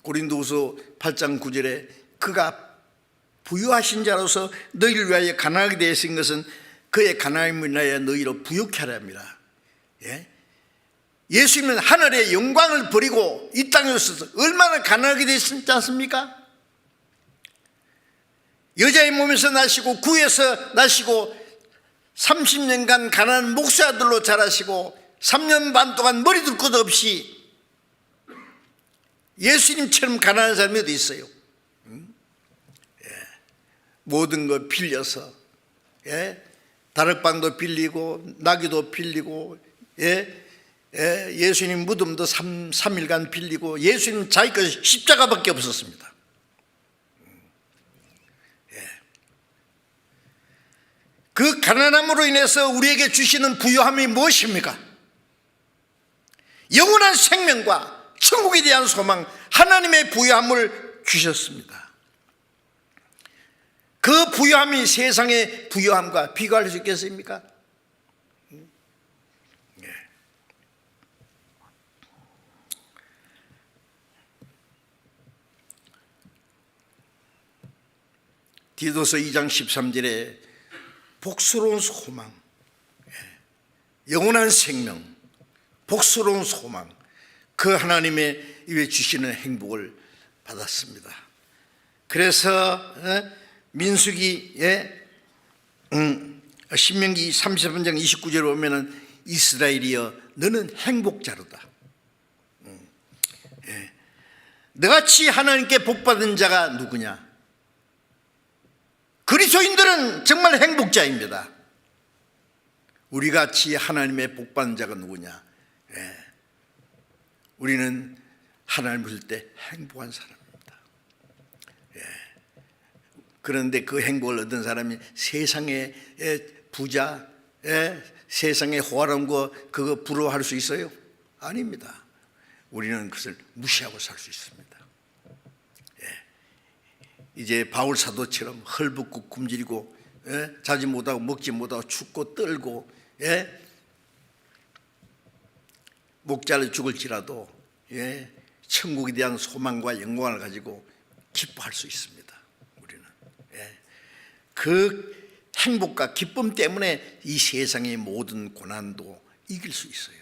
고린도후서 8장 9절에 그가 부유하신 자로서 너희를 위하여 가난하게 되신 것은 그의 가난함을 인하여 너희로 부유케 하려 함이라. 예수님은 하늘의 영광을 버리고 이 땅에 오셔서 얼마나 가난하게 되셨지 않습니까? 여자의 몸에서 나시고 구에서 나시고 30년간 가난한 목수 아들로 자라시고 3년 반 동안 머리 둘 것 없이 예수님처럼 가난한 사람이 어디 있어요? 모든 걸 빌려서 다락방도 빌리고 나귀도 빌리고 예수님 무덤도 3일간 빌리고 예수님 자기 것 십자가밖에 없었습니다. 그 가난함으로 인해서 우리에게 주시는 부유함이 무엇입니까? 영원한 생명과 천국에 대한 소망, 하나님의 부유함을 주셨습니다. 그 부유함이 세상의 부유함과 비교할 수 있겠습니까? 디도서 2장 13절에 복스러운 소망, 영원한 생명, 복스러운 소망, 그 하나님의 입에 주시는 행복을 받았습니다. 그래서 민수기에 신명기 33장 29절에 보면은 이스라엘이여 너는 행복자로다. 너같이 하나님께 복받은 자가 누구냐? 그리스도인들은 정말 행복자입니다. 우리같이 하나님의 복받은 자가 누구냐? 우리는 하나님을 볼 때 행복한 사람입니다. 그런데 그 행복을 얻은 사람이 세상의 부자, 세상의 호화로운 거 그거 부러워할 수 있어요? 아닙니다. 우리는 그것을 무시하고 살 수 있습니다. 이제 바울 사도처럼 헐벗고 굶주리고 자지 못하고 먹지 못하고 춥고 떨고 목 잘려 죽을지라도 천국에 대한 소망과 영광을 가지고 기뻐할 수 있습니다. 우리는 그 행복과 기쁨 때문에 이 세상의 모든 고난도 이길 수 있어요.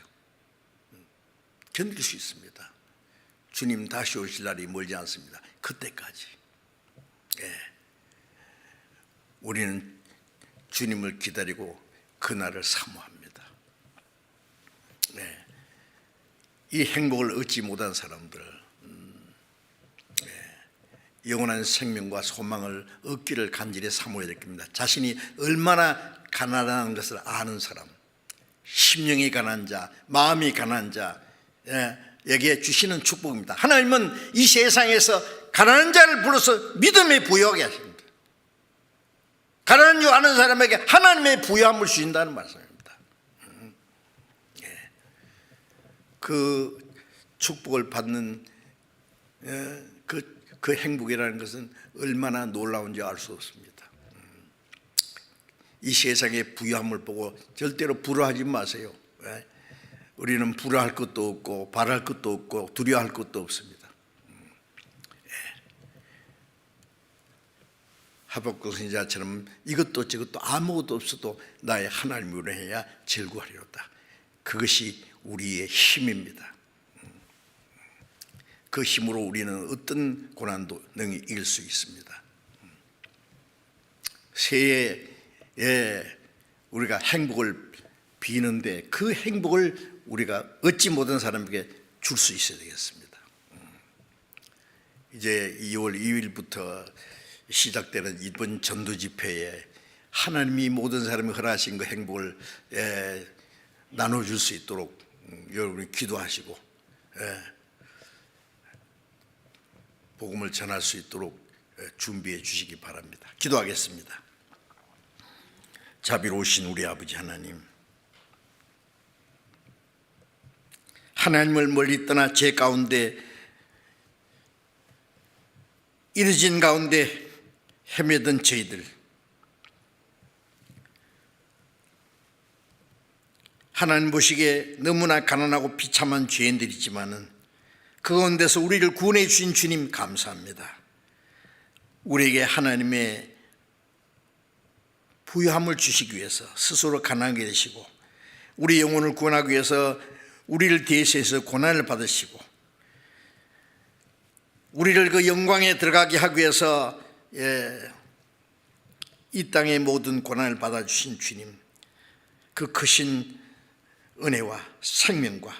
견딜 수 있습니다. 주님 다시 오실 날이 멀지 않습니다. 그때까지 우리는 주님을 기다리고 그날을 사모합니다. 이 행복을 얻지 못한 사람들, 영원한 생명과 소망을 얻기를 간절히 사모해야 될 겁니다. 자신이 얼마나 가난한 것을 아는 사람, 심령이 가난한 자, 마음이 가난한 자에게 주시는 축복입니다. 하나님은 이 세상에서 가난한 자를 불러서 믿음에 부여하게 하십니다. 가난한 줄 아는 사람에게 하나님의 부여함을 주신다는 말씀입니다. 그 축복을 받는 그 행복이라는 것은 얼마나 놀라운지 알 수 없습니다. 이 세상의 부유함을 보고 절대로 부러워하지 마세요. 우리는 부러워할 것도 없고 바랄 것도 없고 두려워할 것도 없습니다. 하박국 선지자처럼 이것도 저것도 아무것도 없어도 나의 하나님으로 해야 즐거워하리로다. 그것이 우리의 힘입니다. 그 힘으로 우리는 어떤 고난도 능히 이길 수 있습니다. 새해에 우리가 행복을 비는데 그 행복을 우리가 얻지 못한 사람에게 줄 수 있어야 되겠습니다. 이제 2월 2일부터 시작되는 이번 전도 집회에 하나님이 모든 사람이 허락하신 그 행복을 나눠줄 수 있도록 여러분이 기도하시고 복음을 전할 수 있도록 준비해 주시기 바랍니다. 기도하겠습니다. 자비로우신 우리 아버지 하나님, 하나님을 멀리 떠나 죄 가운데 이르진 가운데 헤매던 저희들, 하나님 보시기에 너무나 가난하고 비참한 죄인들이지만은 그 가운데서 우리를 구원해 주신 주님 감사합니다. 우리에게 하나님의 부유함을 주시기 위해서 스스로 가난하게 되시고 우리 영혼을 구원하기 위해서 우리를 대신해서 고난을 받으시고 우리를 그 영광에 들어가게 하기 위해서 이 땅의 모든 고난을 받아주신 주님, 그 크신 은혜와 생명과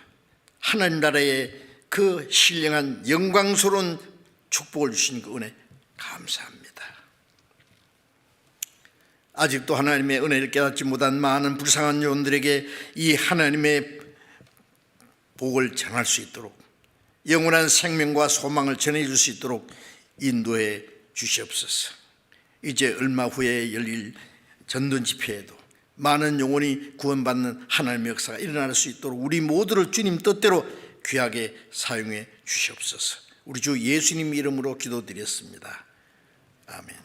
하나님 나라의 그 신령한 영광스러운 축복을 주신 그 은혜 감사합니다. 아직도 하나님의 은혜를 깨닫지 못한 많은 불쌍한 영혼들에게 이 하나님의 복을 전할 수 있도록, 영원한 생명과 소망을 전해줄 수 있도록 인도해 주시옵소서. 이제 얼마 후에 열릴 전도 집회에도 많은 영혼이 구원받는 하나님의 역사가 일어날 수 있도록 우리 모두를 주님 뜻대로 귀하게 사용해 주시옵소서. 우리 주 예수님 이름으로 기도드렸습니다. 아멘.